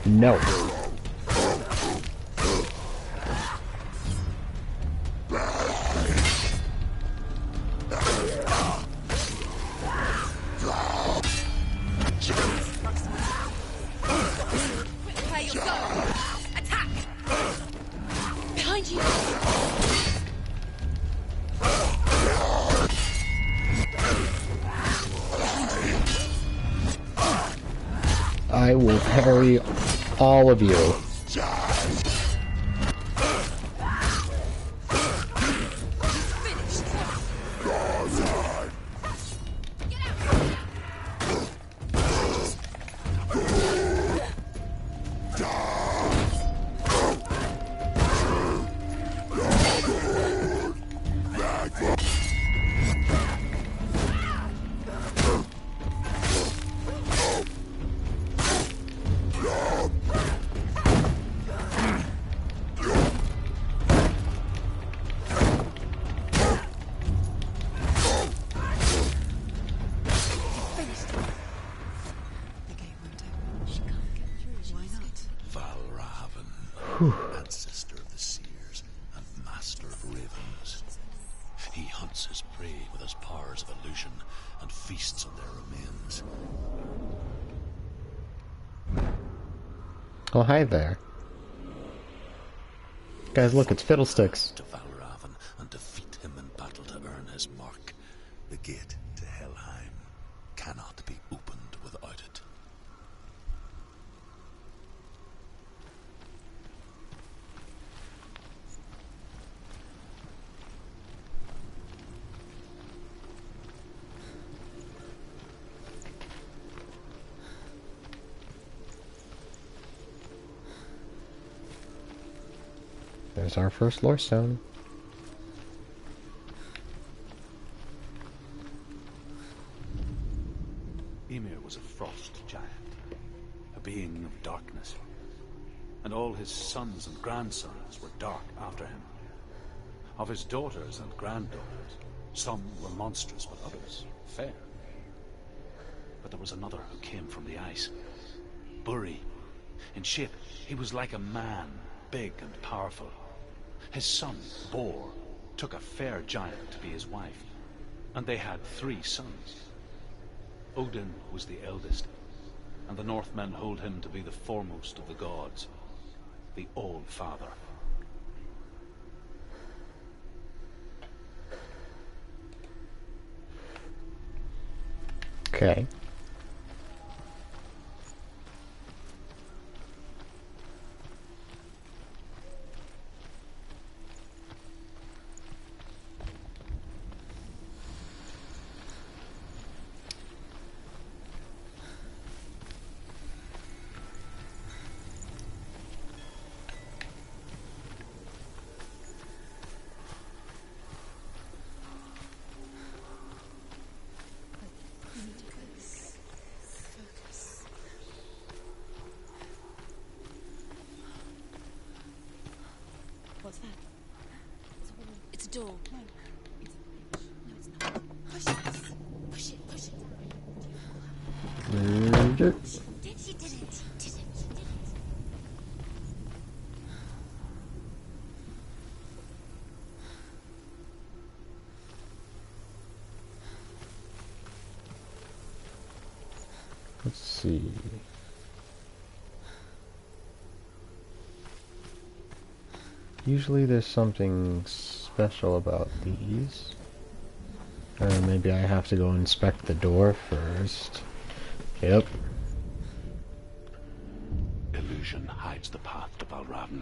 No. Play your song! Attack! Behind you! I will harry all of you. The gate won't open. She can't get through. Why not? Valravan, ancestor of the seers and master of ravens. He hunts his prey with his powers of illusion and feasts on their remains. Oh, hi there. Guys, look, it's Fiddlesticks. To Valravan and defeat him in battle to earn his mark. The gate to Helheim cannot be opened without it. There's our first lore stone. Ymir was a frost giant, a being of darkness, and all his sons and grandsons were dark after him. Of his daughters and granddaughters, some were monstrous, but others fair. But there was another who came from the ice, Buri. In shape, he was like a man, big and powerful. His son, Bor, took a fair giant to be his wife, and they had 3 sons. Odin was the eldest, and the Northmen hold him to be the foremost of the gods, the All-Father. Okay. What's that? It's a door. No. It's not. Push it. Push it. Push it. She did it. Let's see. Usually there's something special about these. Or maybe I have to go inspect the door first. Yep. Illusion hides the path to Valravan.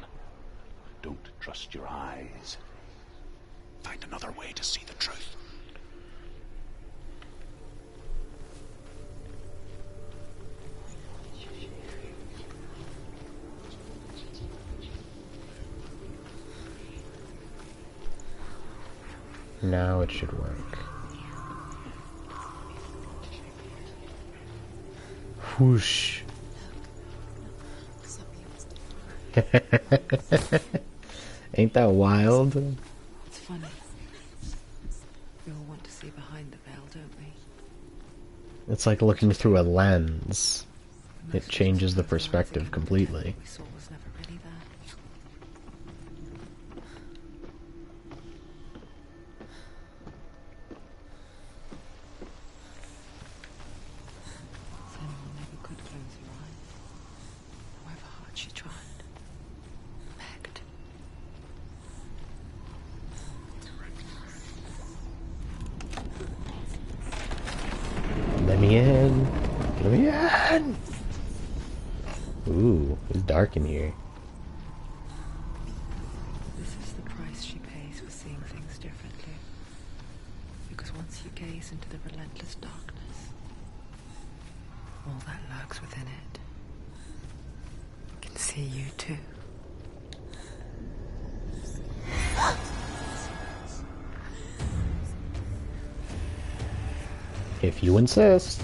Don't trust your eyes. Find another way to see the truth. Now it should work. Whoosh. Ain't that wild? It's funny. We all want to see behind the veil, don't we? It's like looking through a lens. It changes the perspective completely. We saw was never really there. Senua never could close her eyes. However hard she tried. Begged. Let me in. Let me in. Ooh, it's dark in here. This is the price she pays for seeing things differently. Because once you gaze into the relentless darkness, all that lurks within it can see you too. If you insist.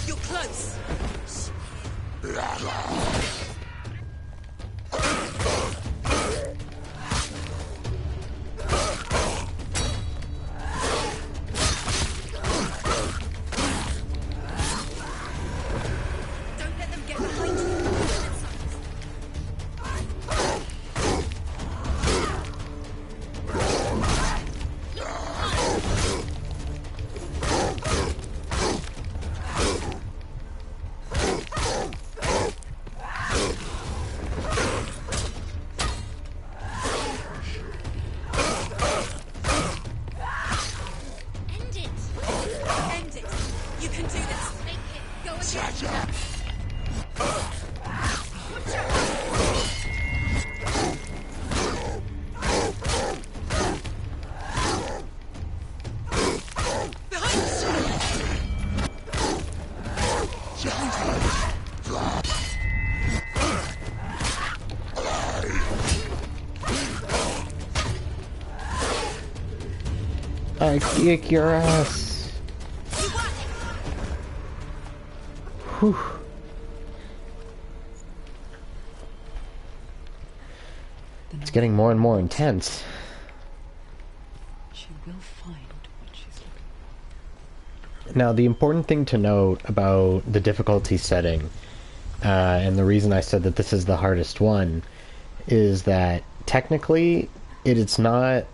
You're close. Don't let them get behind you. End it. End it. You can do this. Make it. Go again. I kick your ass. Whew. It's getting more and more intense. She will find what she's looking for. Now, the important thing to note about the difficulty setting, and the reason I said that this is the hardest one, is that technically it is not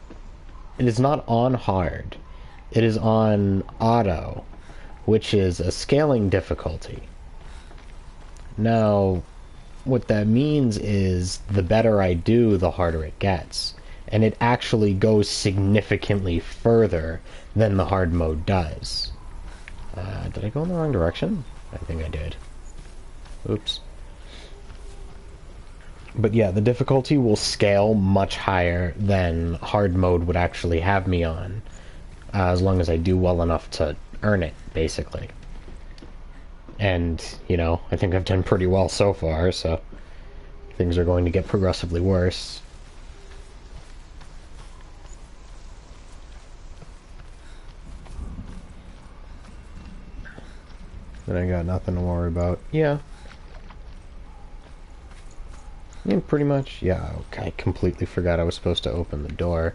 on hard. It is on auto, which is a scaling difficulty. Now, what that means is the better I do, the harder it gets. And it actually goes significantly further than the hard mode does. Did I go in the wrong direction? I think I did. Oops. But yeah, the difficulty will scale much higher than hard mode would actually have me on, as long as I do well enough to earn it, basically. And, you know, I think I've done pretty well so far, so things are going to get progressively worse. Then I got nothing to worry about. Yeah. Yeah, pretty much. Yeah, okay, I completely forgot I was supposed to open the door.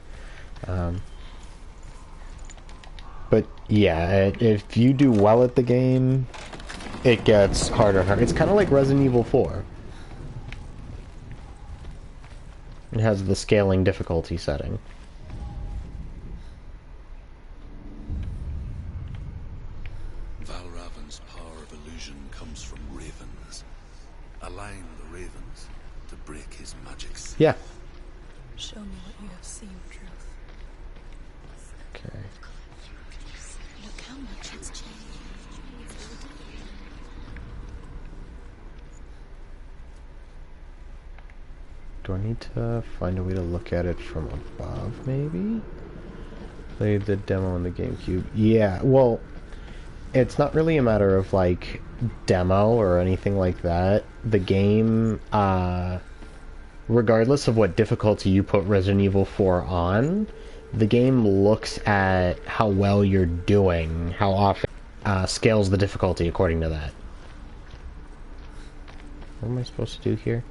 But yeah, if you do well at the game, it gets harder and harder. It's kind of like Resident Evil 4. It has the scaling difficulty setting. Valravan's power of illusion comes from ravens. Align the ravens to break his magic seal. Yeah. Show me what you have seen, Truth. Okay. Look how much it's changed. Do I need to find a way to look at it from above, maybe? Played the demo on the GameCube. Yeah, well, it's not really a matter of, like, demo or anything like that. The game, regardless of what difficulty you put Resident Evil 4 on, the game looks at how well you're doing, how often, scales the difficulty according to that. What am I supposed to do here?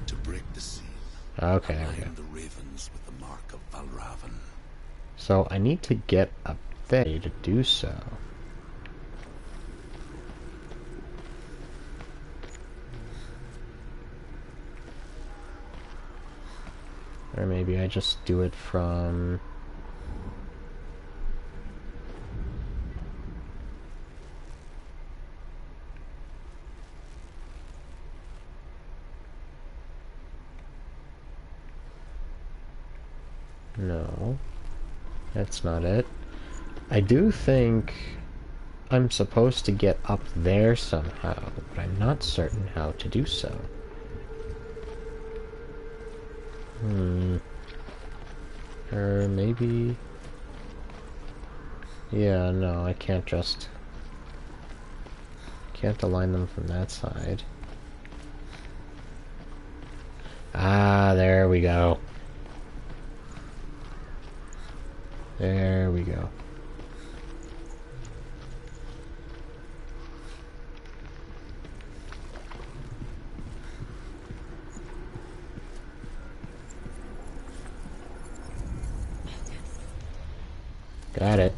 To break the seal, Okay, there we go. align the ravens with the mark of Valravan. So I need to get up there to do so. Or maybe I just do it from... No. That's not it. I do think I'm supposed to get up there somehow, but I'm not certain how to do so. Or maybe... Yeah, no, I can't just... Can't align them from that side. Ah, there we go. There we go. Got it.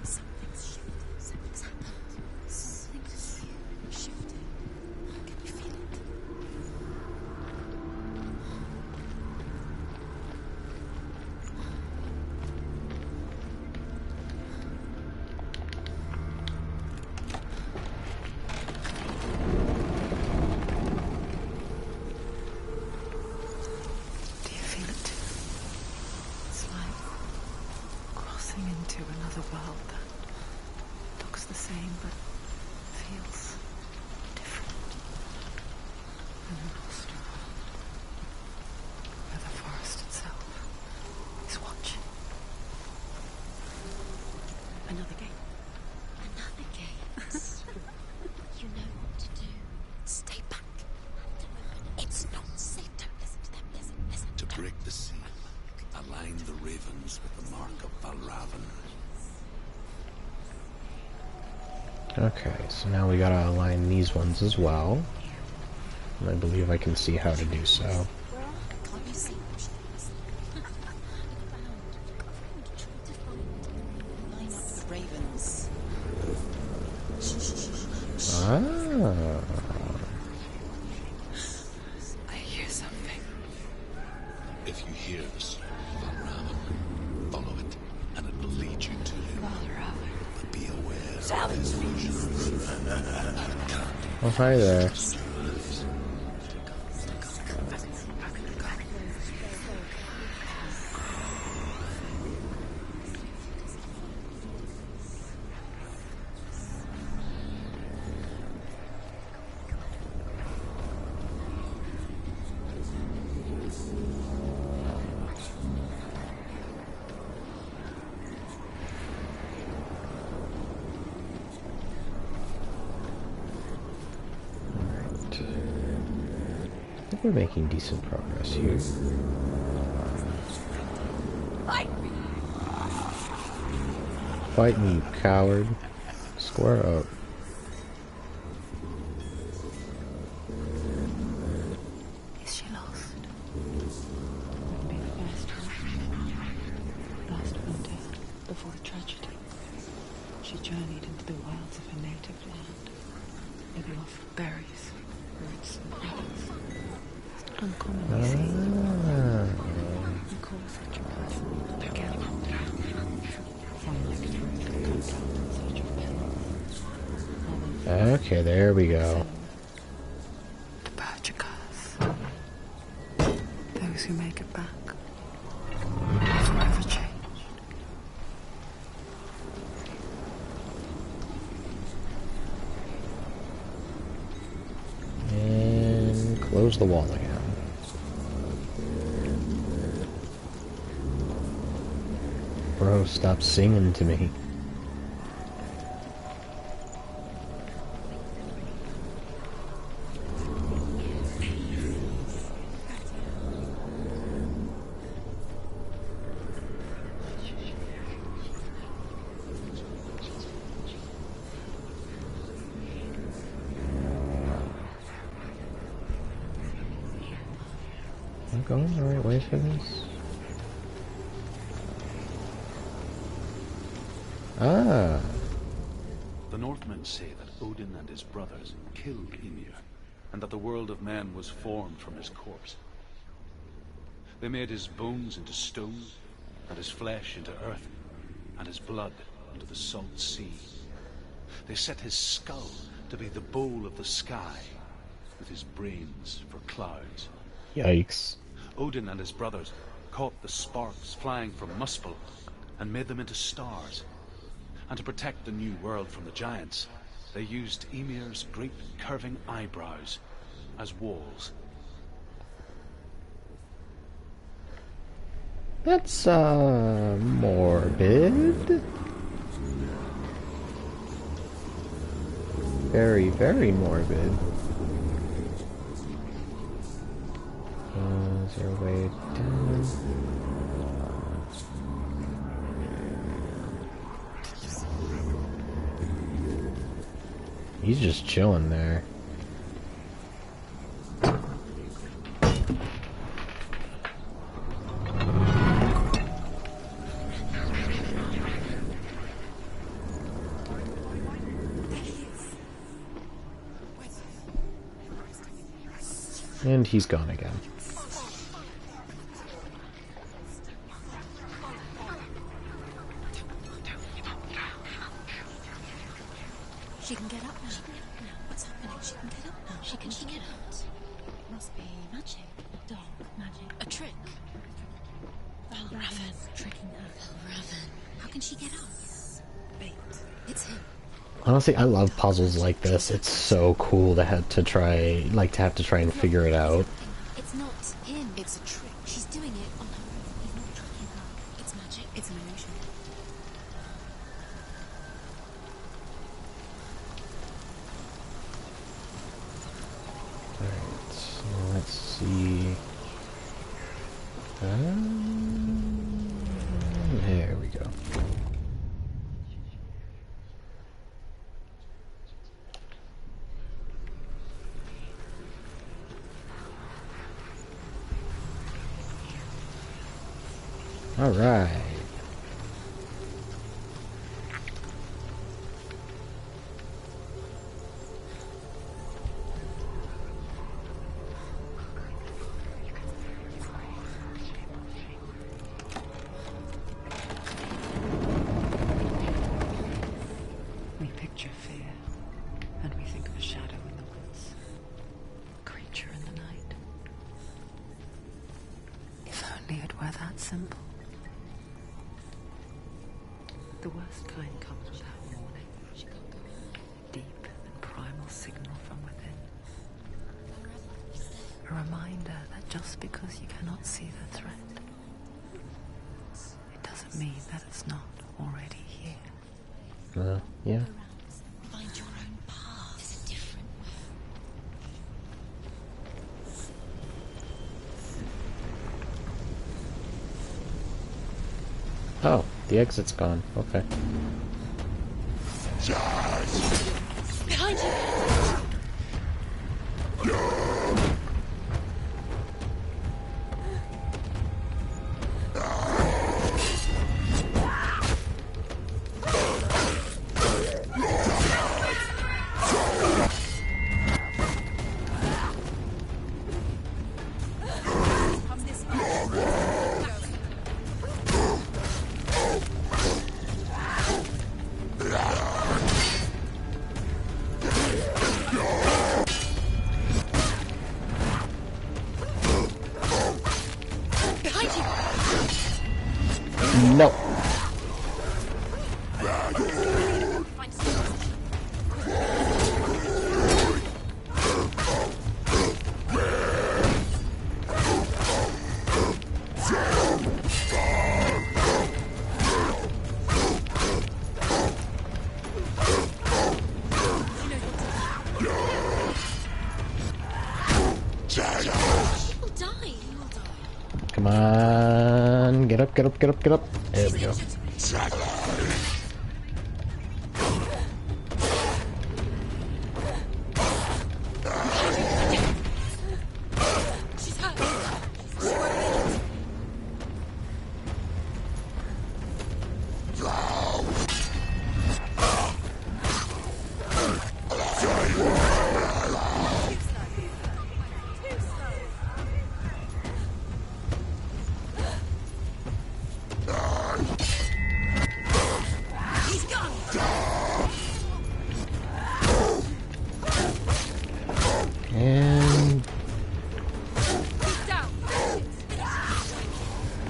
Something's shifted. Something's happened. Something's shifted. Can you feel it? Do you feel it too? It's like crossing into another world that looks the same but feels different. An imposter world where the forest itself is watching. Another gate. Another gate. You know what to do. Stay back. It's not safe. Don't listen to them. Listen. To break the seal, align the ravens with the mark of Valravan. Okay, so now we gotta align these ones as well. And I believe I can see how to do so. Can't you see them? Look around. Try to find. Line up the ravens. Ah. I hear something. If you hear the sound of Valravan, follow it, and it will lead you to him. But be aware of his illusions. Oh, hi there. I think we're making decent progress here. Fight me, you coward. Square up. Is she lost? Would be the first time. Last winter, before the tragedy, she journeyed into the wilds of her native land, living off berries, roots, and flowers. Uncommonly seen. And call such a person began from next road to come down in search of peril. Okay, there we go. The Bergicars. Those who make it back. Forever changed. And close the wall again. Bro, stop singing to me. Am I going the right way for this? Ah, The Northmen say that Odin and his brothers killed Ymir, and that the world of men was formed from his corpse. They made his bones into stone, and his flesh into earth, and his blood into the salt sea. They set his skull to be the bowl of the sky, with his brains for clouds, Yikes. Odin and his brothers caught the sparks flying from Muspel and made them into stars. And to protect the new world from the giants, they used Ymir's great curving eyebrows as walls. That's, morbid. Very, very morbid. Is there a way down? He's just chilling there. And he's gone again. She can get up now. What's happening? She can get up now. She can get out. Must be magic. Dog magic. A trick. Raven. Tricking her. Raven. How can she get out? Bait. It's him. Honestly, I love puzzles like this. It's so cool to have to try, and figure it out. It's not him. It's a trick. She's doing it on her own. He's not tricking her. It's magic. It's an illusion. Alright, so let's see. There we go. Alright. We picture fear, and we think of a shadow in the woods, a creature in the night. If only it were that simple. The worst kind comes without warning. Deep and primal signal from within. A reminder that just because you cannot see the threat, it doesn't mean that it's not already here. Yeah. Find your own path. There's a different way. Oh, the exit's gone. Okay. Behind you! No. People die. Come on. Get up, get up, get up, get up. There we go. She's hurt.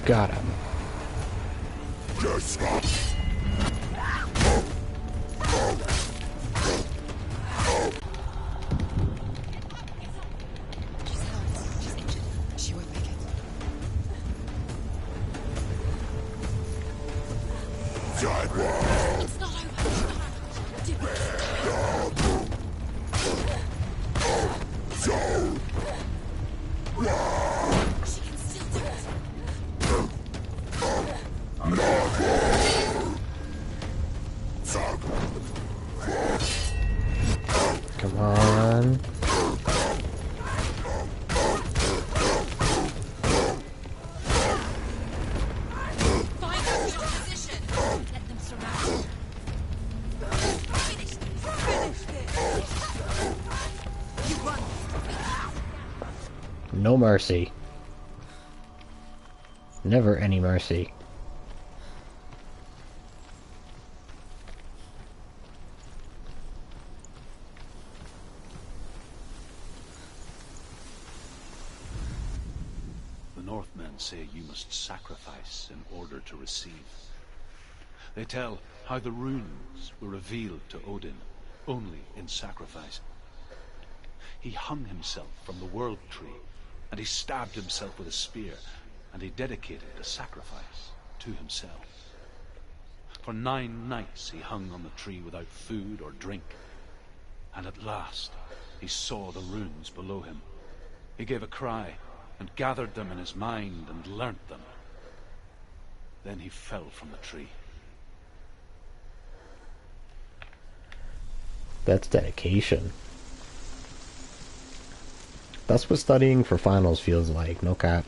Got him. She's hurt. She's injured. She won't make it. It's not over. Do it. She can still do it. Come on. Find out your position. Let them surround you. Finish this. Finish this. You run. No mercy. Never any mercy. The Northmen say you must sacrifice in order to receive. They tell how the runes were revealed to Odin only in sacrifice. He hung himself from the world tree, and he stabbed himself with a spear, and he dedicated the sacrifice to himself. For 9 nights he hung on the tree without food or drink, and at last he saw the runes below him. He gave a cry, and gathered them in his mind and learnt them. Then he fell from the tree. That's dedication. That's what studying for finals feels like, no cap.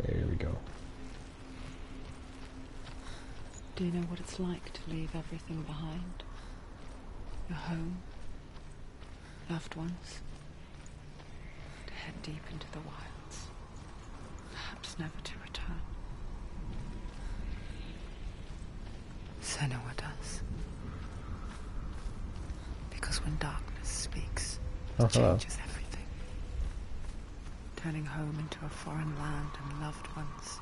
There we go. Do you know what it's like to leave everything behind? Your home, loved ones, to head deep into the wilds, perhaps never to return. Senua does. Because when darkness speaks, it changes everything. Turning home into a foreign land and loved ones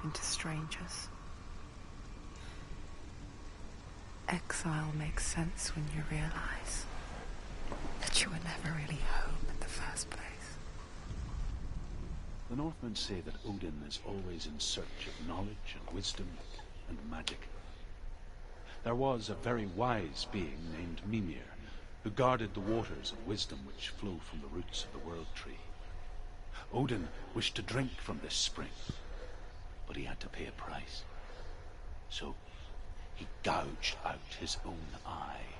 into strangers. Exile makes sense when you realize that you were never really home in the first place. The Northmen say that Odin is always in search of knowledge and wisdom and magic. There was a very wise being named Mimir, who guarded the waters of wisdom which flow from the roots of the world tree. Odin wished to drink from this spring, but he had to pay a price. So he gouged out his own eye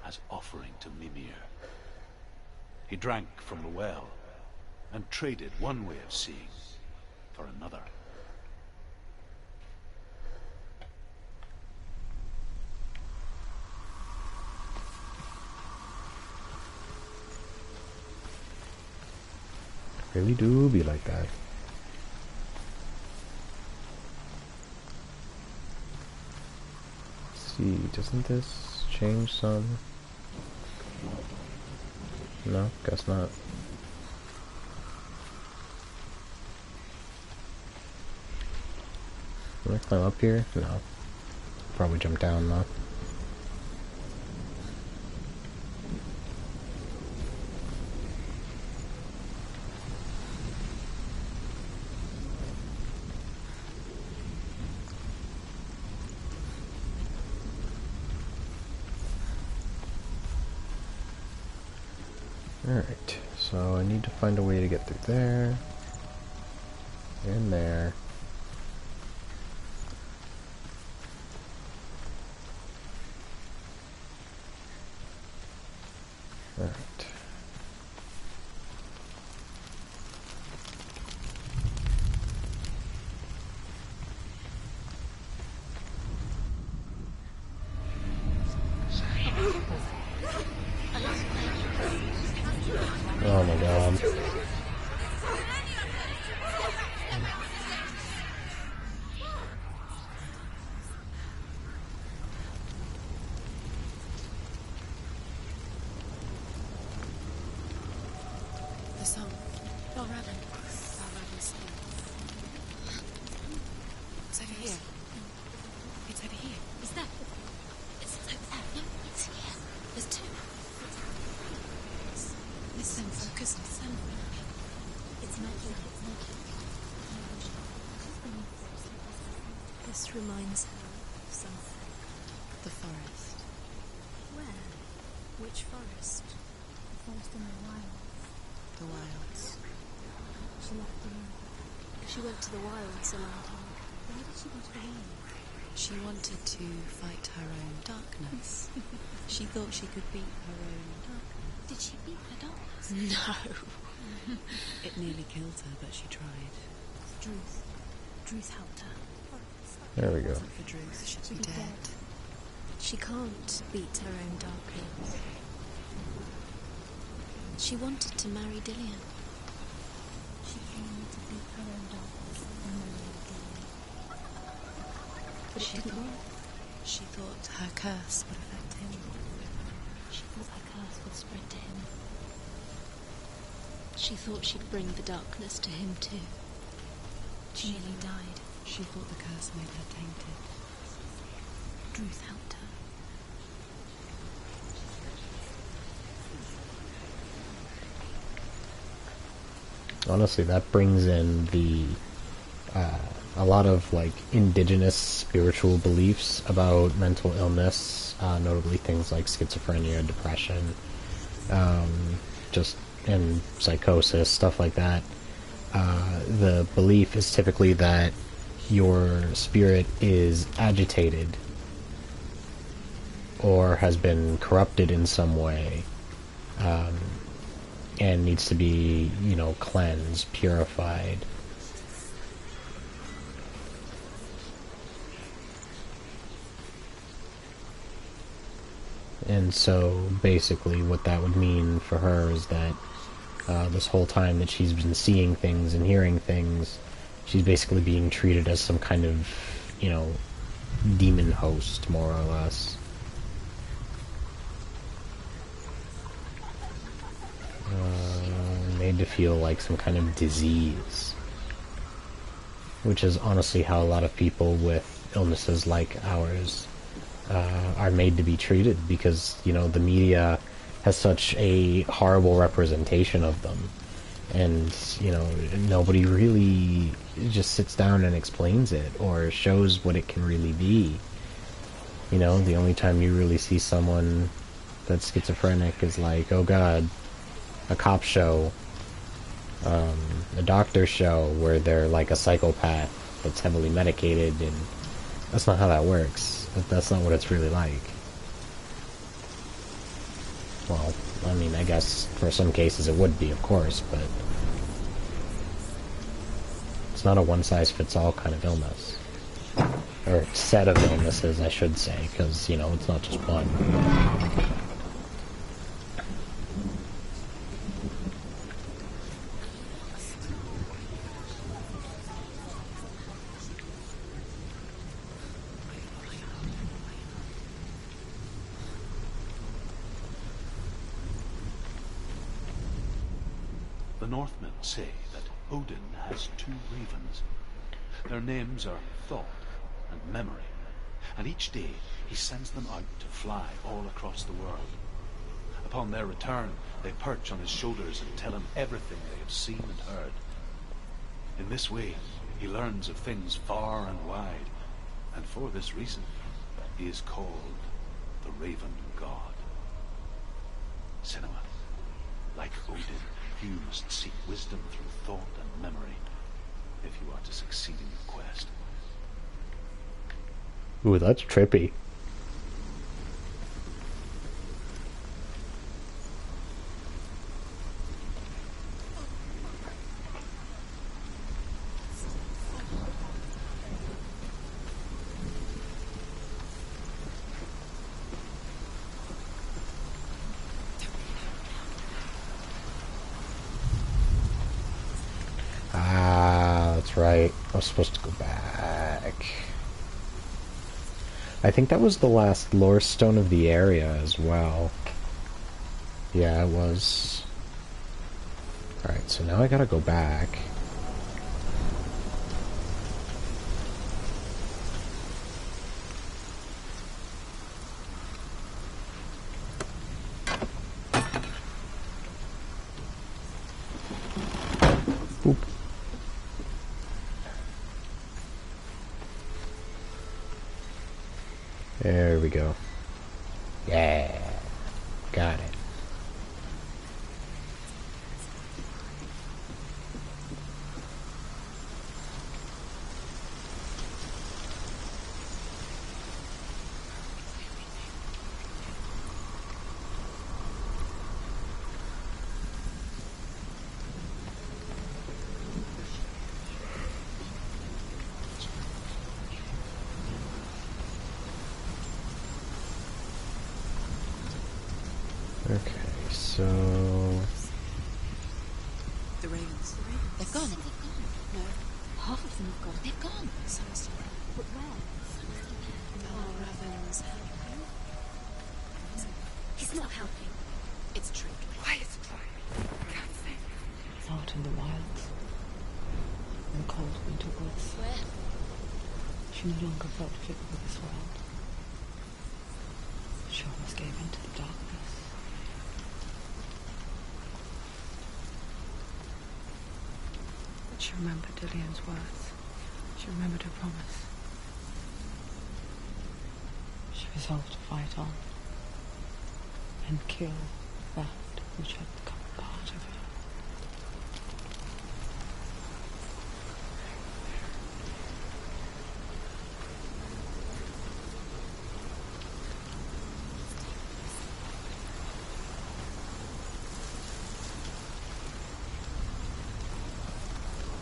as offering to Mimir. He drank from the well and traded one way of seeing for another. Really do be like that. Let's see, doesn't this change some? No, guess not. Can I climb up here? No. Probably jump down though. Alright, so I need to find a way to get through there. And there. Alright. Oh my god. It's over here. It's over here. Is that? It's over there. No, it's here. There's two. Listen, focus, listen. It's magic. It's magic. This reminds her of something. The forest. Where? Which forest? The forest in the wilds. The wilds. She left alone. She went to the wilds a long time. Why did she go to the wilds? She wanted to fight her own darkness. She thought she could beat her own darkness. Did she beat her darkness? No. It nearly killed her, but she tried. Druth. Druth helped her. There we go. If it wasn't for Druth, she'd be dead. She can't beat her own darkness. She wanted to marry Dillian. She came to beat her own darkness and marry Dillian. But it didn't work. She thought her curse would affect him. She thought her curse would spread to him. She thought she'd bring the darkness to him too. She nearly died. She thought the curse made her tainted. Druth helped her. Honestly, that brings in the a lot of like indigenous spiritual beliefs about mental illness, notably things like schizophrenia, depression, just and psychosis, stuff like that. The belief is typically that your spirit is agitated or has been corrupted in some way, and needs to be, cleansed, purified. And so basically what that would mean for her is that this whole time that she's been seeing things and hearing things, she's basically being treated as some kind of, demon host, more or less. Made to feel like some kind of disease. Which is honestly how a lot of people with illnesses like ours are made to be treated, because, the media has such a horrible representation of them. And, nobody really just sits down and explains it or shows what it can really be. The only time you really see someone that's schizophrenic is like, oh god, a cop show, a doctor show where they're like a psychopath that's heavily medicated, and that's not how that works. That's not what it's really like. Well, I mean, I guess for some cases it would be, of course, but it's not a one-size-fits-all kind of illness. Or set of illnesses, I should say, because, it's not just one. The Northmen say that Odin has two ravens. Their names are Thought and Memory, and each day he sends them out to fly all across the world. Upon their return, they perch on his shoulders and tell him everything they have seen and heard. In this way, he learns of things far and wide, and for this reason, he is called the Raven God. Cinema, like Odin, you must seek wisdom through thought and memory if you are to succeed in your quest. Ooh, that's trippy. Right, I was supposed to go back. I think that was the last lore stone of the area as well. Yeah, it was. Alright, so now I gotta go back. There we go. Yeah. Got it. Okay, so... The ravens. They've gone. No. Half of them have gone. They've gone. Some are still there. But where? Oh, ravens. He's not helping. It's true. Why is it out in the wilds, in the cold winter woods. Where? She no longer felt fit for this world. She almost gave in to the darkness. But she remembered Dillian's words. She remembered her promise. She resolved to fight on and kill that which had become part of her.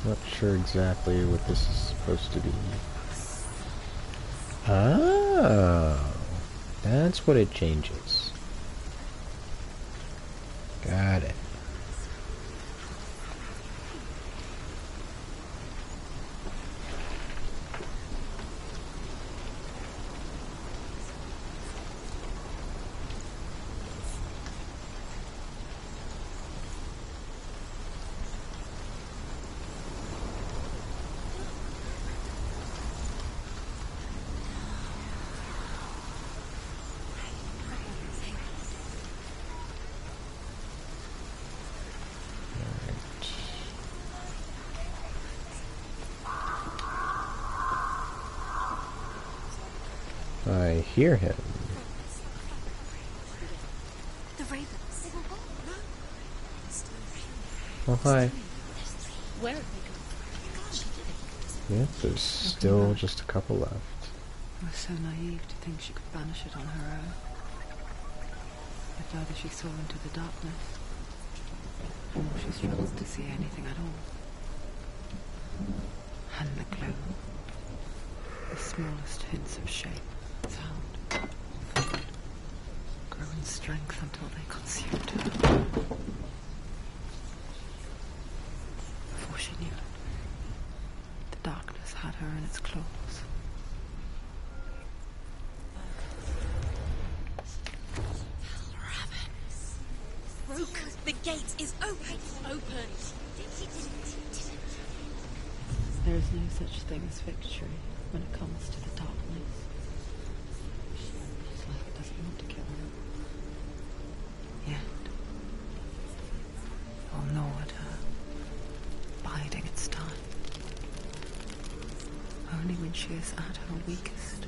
Not sure exactly what this is supposed to be. Oh, that's what it changes. Got it. I hear him. The ravens. Oh, hi. Where have they gone? Yep, there's still just a couple left. I was so naive to think she could banish it on her own. But either she saw into the darkness, or she struggled to see anything at all. And the glow, the smallest hints of shape, sound, thought, grew in strength until they consumed her. Before she knew it, the darkness had her in its claws. Broke. The gate is open. Open. There is no such thing as victory when it comes to the darkness. It's like it doesn't want to kill her. Yet, it will gnaw at her, biding its time. Only when she is at her weakest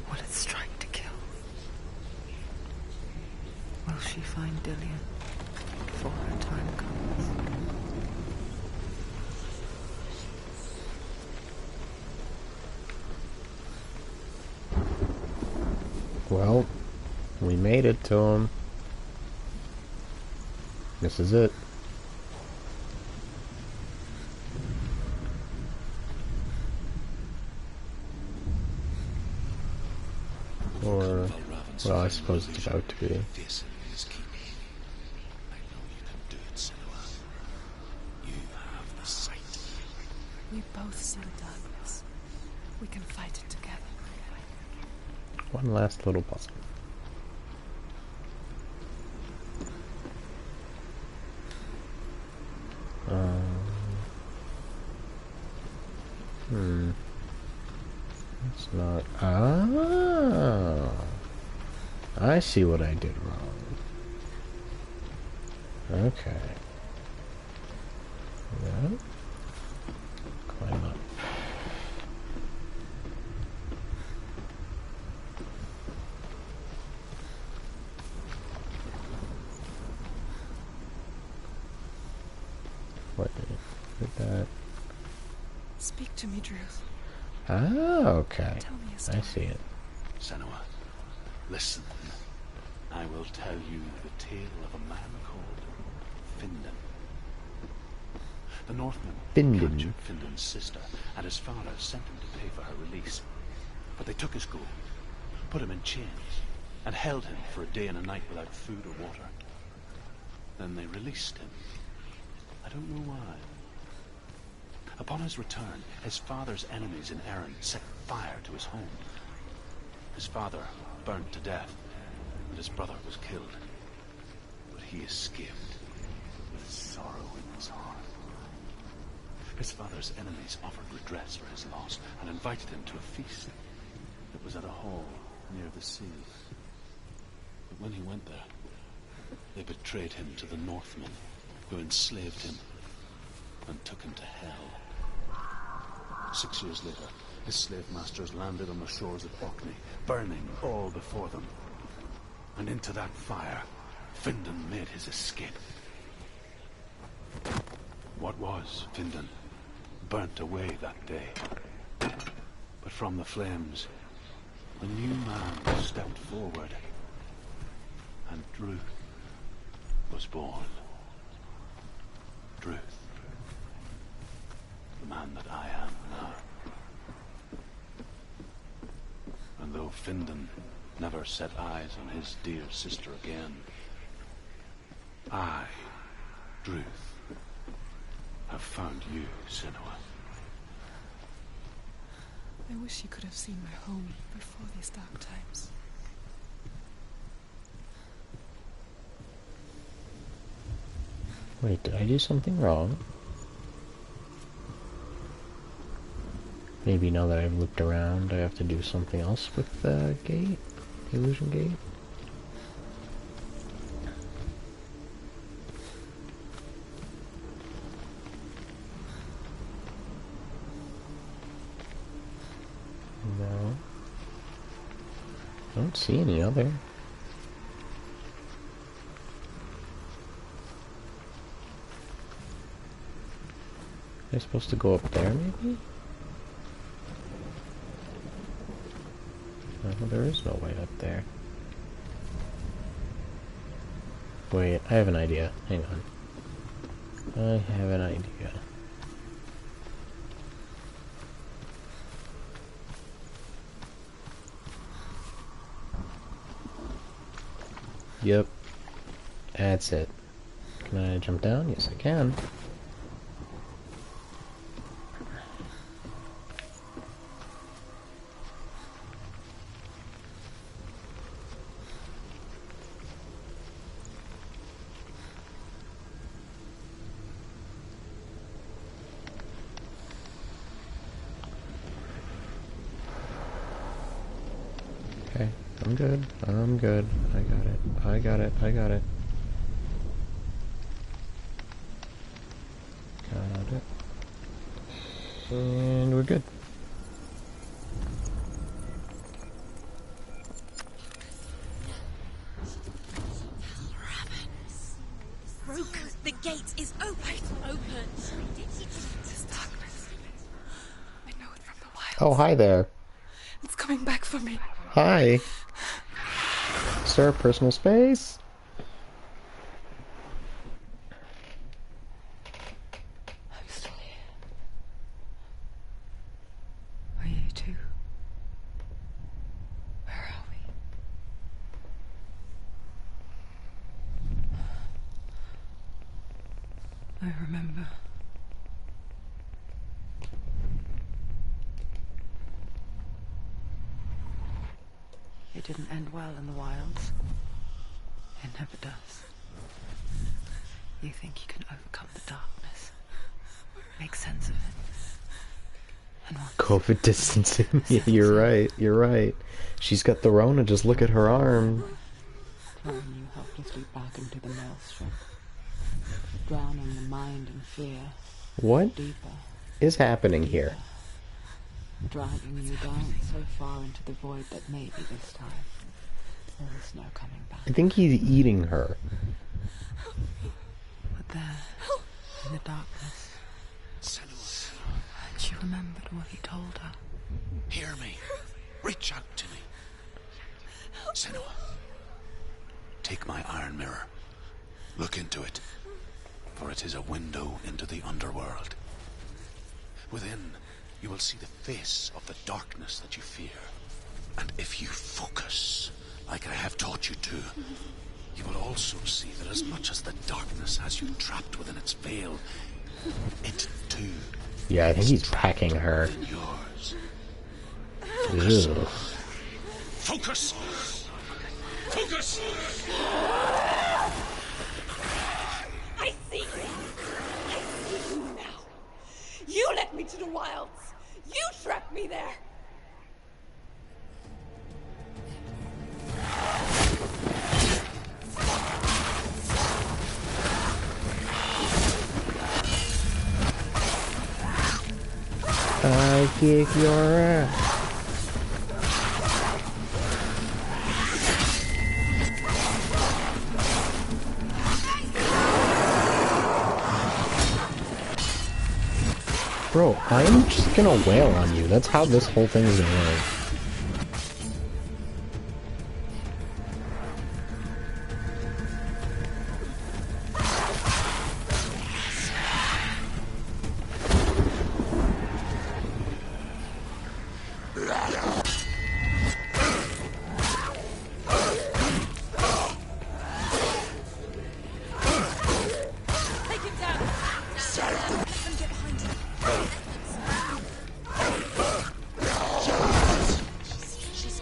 will it strike to kill. Will she find Dillian before her time comes? Well, we made it to him. This is it. Or, well, I suppose it's about to be. This is keeping. I know you can do it, Senua. You have the sight. We both see the darkness. We can fight it together. One last little puzzle. It's not. Ah, I see what I did wrong. Okay. Yeah. Climb up. Speak to me, Druth. Ah, okay. Tell me a story. I see it. Senua, listen. I will tell you the tale of a man called Findan. The Northmen Findan. captured Findan's sister, and his father sent him to pay for her release. But they took his gold, put him in chains, and held him for a day and a night without food or water. Then they released him. I don't know why. Upon his return, his father's enemies in Erin set fire to his home. His father burnt to death, and his brother was killed. But he escaped with sorrow in his heart. His father's enemies offered redress for his loss and invited him to a feast. It was at a hall near the sea. But when he went there, they betrayed him to the Northmen, who enslaved him and took him to hell. 6 years later, his slave masters landed on the shores of Orkney, burning all before them. And into that fire, Findan made his escape. What was Findan burnt away that day. But from the flames, a new man stepped forward, and Druth was born. Druth. The man that I am now. And though Findan never set eyes on his dear sister again, I, Druth, have found you, Senua. I wish you could have seen my home before these dark times. Wait, did I do something wrong? Maybe now that I've looked around, I have to do something else with the gate? The illusion gate? No. I don't see any other. Am I supposed to go up there, maybe? No, there is no way up there. Wait, I have an idea. Hang on. I have an idea. Yep. That's it. Can I jump down? Yes, I can. Okay, I'm good. I'm good. I got it. I got it. I got it. Got it. And we're good. Broken. The gate is open. Open. This darkness. I know it from the wild. Oh, hi there. It's coming back for me. Hi. Sir, personal space? I'm still here. Are you too? Where are we? I remember. It didn't end well in the wilds. It never does. You think you can overcome the darkness, make sense of it, and once COVID distancing. Yeah, you're right. You're right. She's got the Rona. Just look at her arm. throwing you helplessly back into the maelstrom, drowning the mind in fear. What Deeper, is happening here? dragging you down so far into the void that maybe this time there is no coming back. I think he's eating her. But there, in the darkness, Senua. Aren't you remembered what he told her. Hear me. Reach out to me. Senua, take my iron mirror. Look into it, for it is a window into the underworld. Within, you will see the face of the darkness that you fear. And if you focus, like I have taught you to, you will also see that as much as the darkness has you trapped within its veil, it too. Yeah, I think he's packing her. Yours. Ew. Focus! Focus! I see you! I see you now! You led me to the wilds! You trapped me there! I kick your ass. Bro, I'm just gonna wail on you. That's how this whole thing is gonna work. Take him down! Let them get behind him.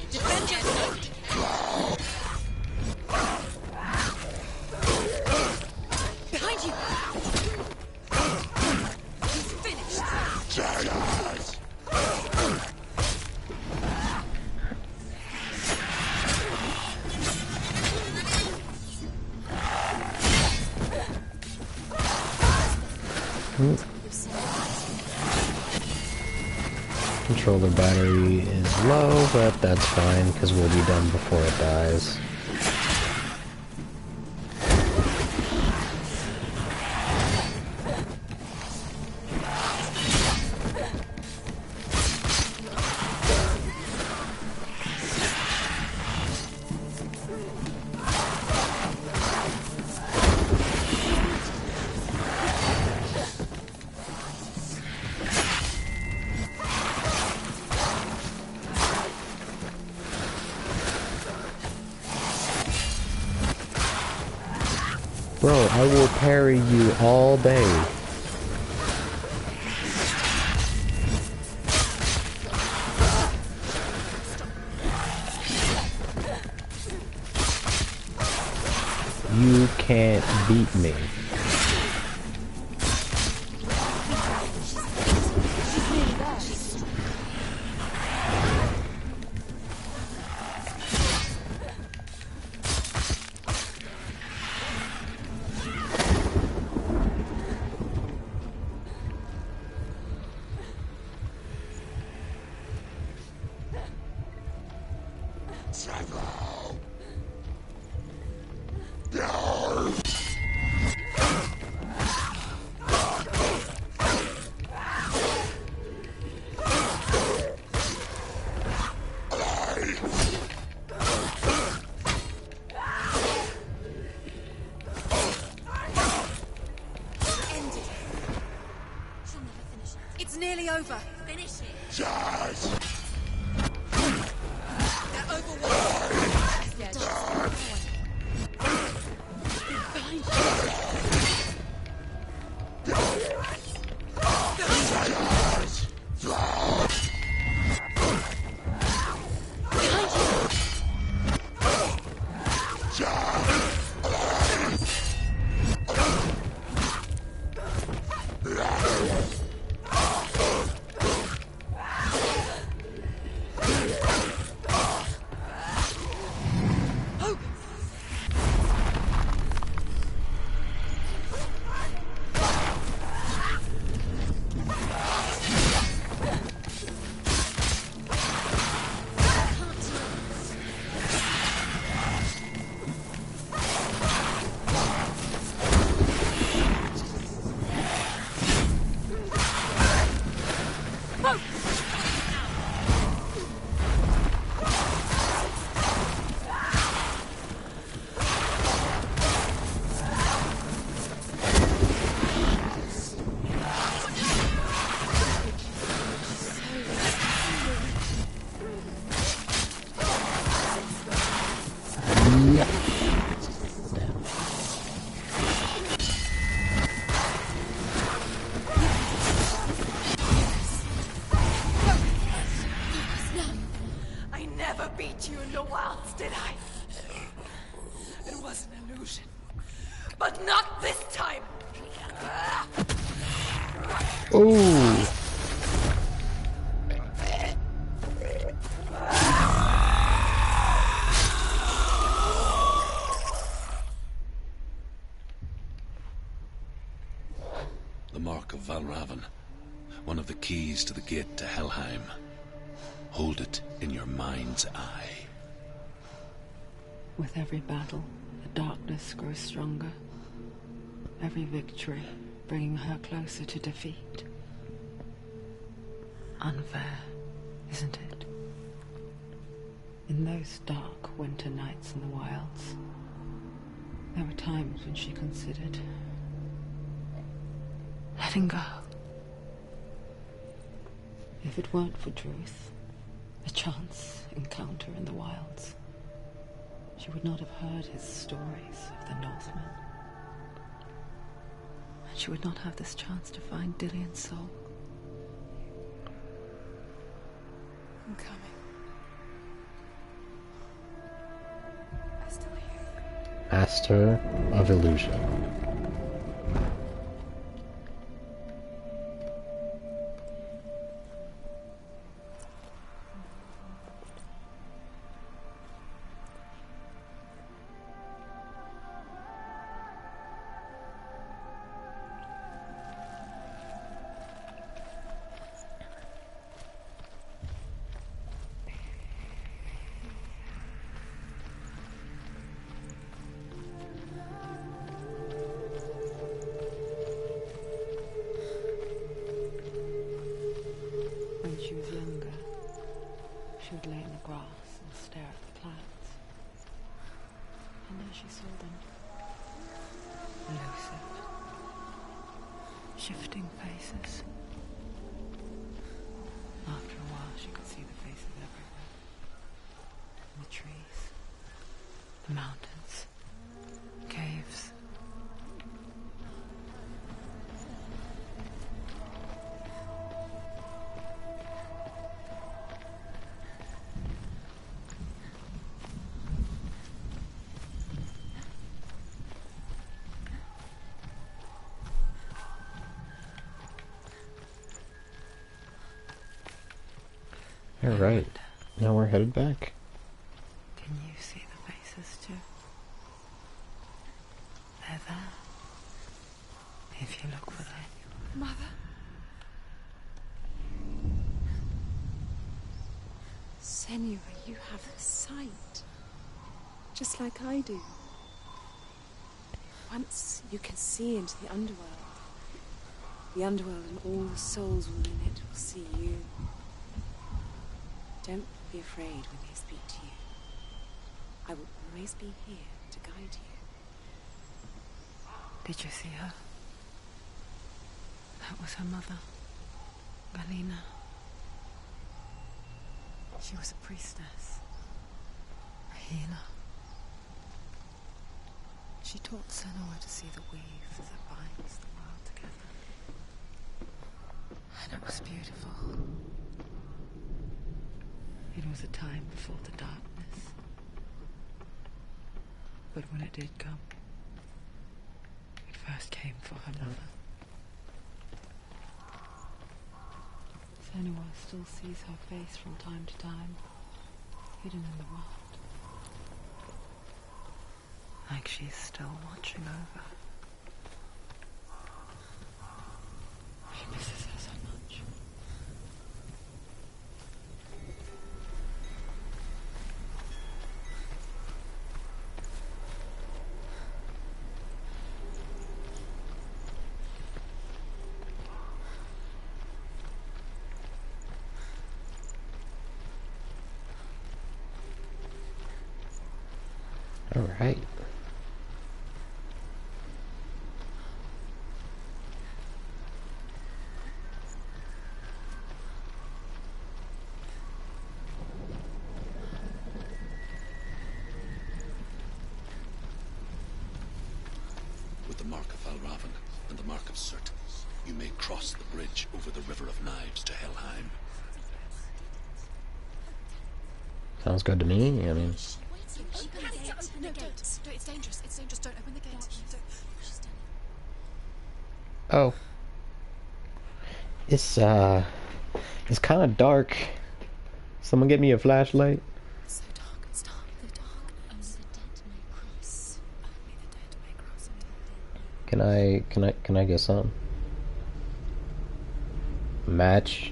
Defend yourself! Behind you! He's finished! Controller battery is low, but that's fine, because we'll be done before it dies. Bro, I will parry you all day. You can't beat me. It's nearly over. Finish it. They're overwhelmed. Yeah, behind I never beat you in the wilds, did I? It was an illusion. But not this time! Oh! The mark of Valravan. One of the keys to the gate to Helheim. Hold it in your mind's eye. With every battle, the darkness grows stronger. Every victory bringing her closer to defeat. Unfair, isn't it? In those dark winter nights in the wilds, there were times when she considered letting go. If it weren't for Druth, a chance encounter in the wilds, she would not have heard his stories of the Northmen. And she would not have this chance to find Dillion's soul. I'm coming. I still hear you. Master of Illusion. When she was younger, she would lay in the grass and stare at the clouds. And as she saw them, elusive, shifting faces. After a while, she could see the faces everywhere. In the trees, the mountains, caves. Alright, now we're headed back. Can you see the faces too? They're there. If you look for them. Mother? Senua, you have the sight. Just like I do. Once you can see into the underworld. The underworld and all the souls within it will see you. Don't be afraid when they speak to you. I will always be here to guide you. Did you see her? That was her mother, Galina. She was a priestess, a healer. She taught Senua to see the weave that binds the world together. And it was beautiful. It was a time before the darkness. But when it did come, it first came for her mother. Senua still sees her face from time to time, hidden in the world. Like she's still watching over. She misses her so much. Alright. With the mark of Valravan and the mark of Surt, you may cross the bridge over the River of Knives to Helheim. Sounds good to me. I mean, Open the gate. No, don't. It's dangerous. It's dangerous. Don't open the gate. Don't. oh, it's kind of dark. Someone get me a flashlight. So dark. It's dark. The dark. Only the dead may cross. Only the dead may cross. Can I get some? Match.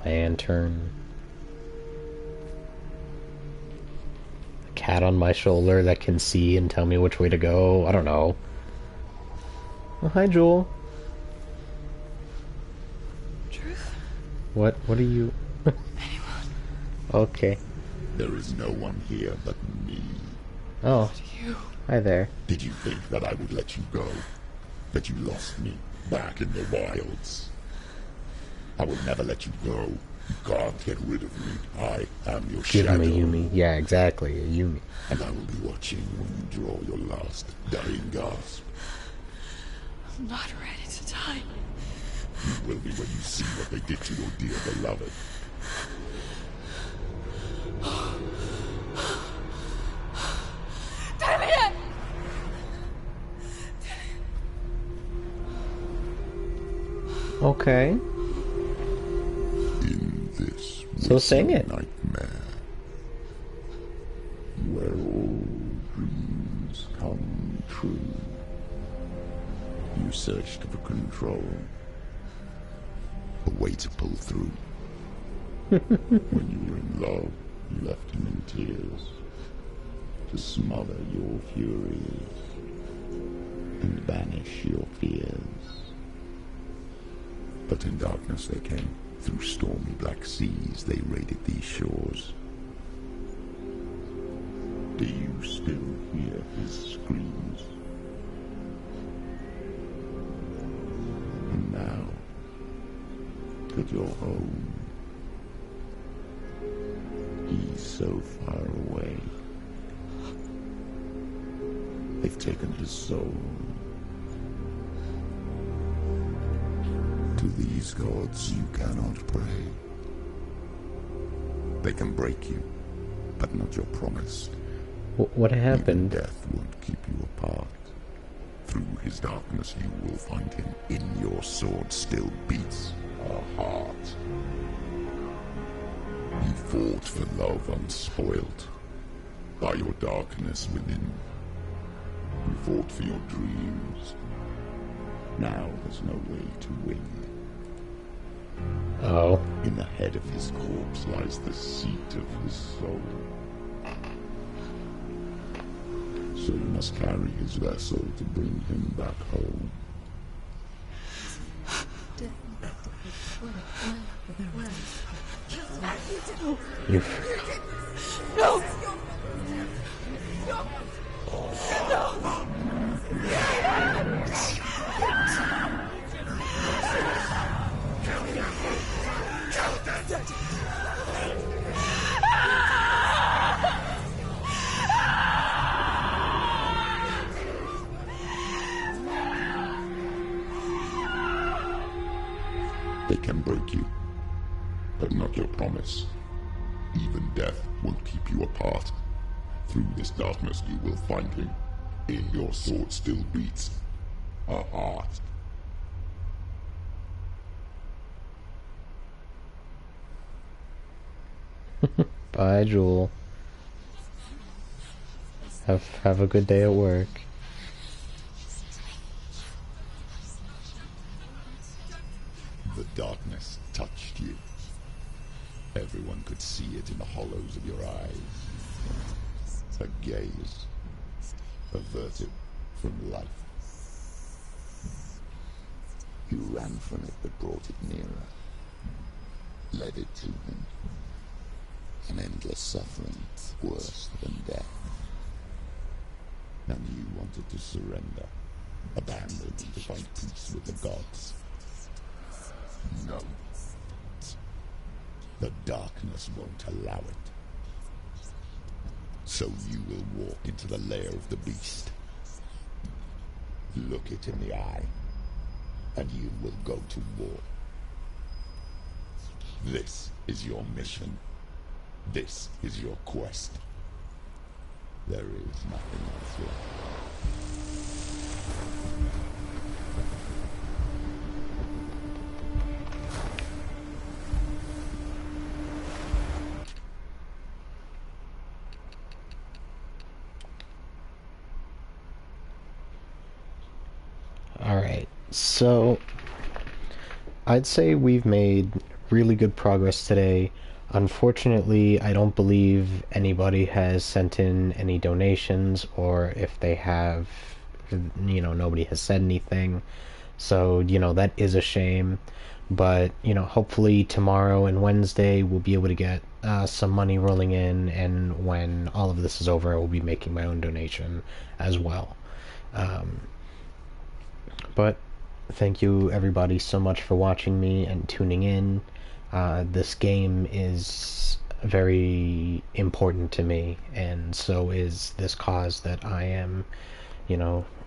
Lantern. A cat on my shoulder that can see and tell me which way to go. I don't know. Oh, hi, Joel. Truth? What are you? Anyone? Okay. There is no one here but me. Oh. You. Hi there. Did you think that I would let you go? That you lost me back in the wilds? I will never let you go. You can't get rid of me. I am your Give shadow. him a Yumi. Yeah, exactly. A Yumi. And I will be watching when you draw your last dying gasp. I'm not ready to die. You will be when you see what they did to your dear beloved. Damien! Okay. In this So sing it. nightmare, where all dreams come true, you searched for control, a way to pull through. When you were in love, you left him in tears, to smother your furies and banish your fears. But in darkness they came. Through stormy black seas they raided these shores. Do you still hear his screams? And now, that you're home, he's so far away. They've taken his soul. To these gods you cannot pray. They can break you, but not your promise. What Even happened? death won't keep you apart. Through his darkness you will find him. In your sword still beats a heart. You fought for love unspoilt by your darkness within. You fought for your dreams. Now there's no way to win. Oh. In the head of his corpse lies the seat of his soul. So you must carry his vessel to bring him back home. You. No! They can break you, but not your promise. Even death won't keep you apart. Through this darkness you will find him. In your sword still beats a heart. Bye, Jewel. Have a good day at work. The darkness touched you. Everyone could see it in the hollows of your eyes. A gaze, averted from life. You ran from it but brought it nearer. Let it to him. An endless suffering, worse than death. And you wanted to surrender, abandon to find peace with the gods. No. The darkness won't allow it. So you will walk into the lair of the beast. Look it in the eye, and you will go to war. This is your mission. This is your quest. There is nothing else left. Alright, so I'd say we've made really good progress today. Unfortunately, I don't believe anybody has sent in any donations, or if they have, nobody has said anything. So, that is a shame. But, hopefully tomorrow and Wednesday we'll be able to get some money rolling in, and when all of this is over, I will be making my own donation as well. But thank you everybody so much for watching me and tuning in. This game is very important to me, and so is this cause that I am,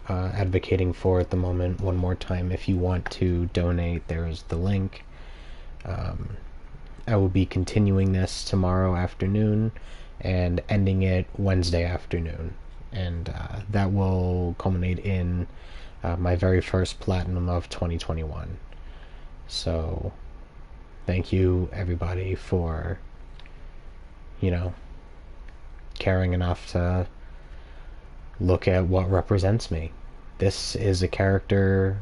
advocating for at the moment. One more time, if you want to donate, there's the link. I will be continuing this tomorrow afternoon and ending it Wednesday afternoon, and that will culminate in my very first platinum of 2021. So thank you everybody for caring enough to look at what represents me. This is a character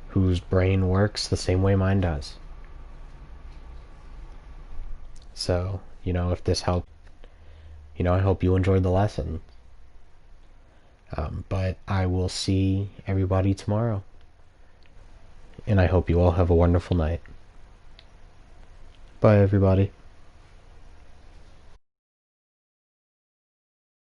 whose brain works the same way mine does. So, if this helped, I hope you enjoyed the lesson. But I will see everybody tomorrow. And I hope you all have a wonderful night. Bye, everybody.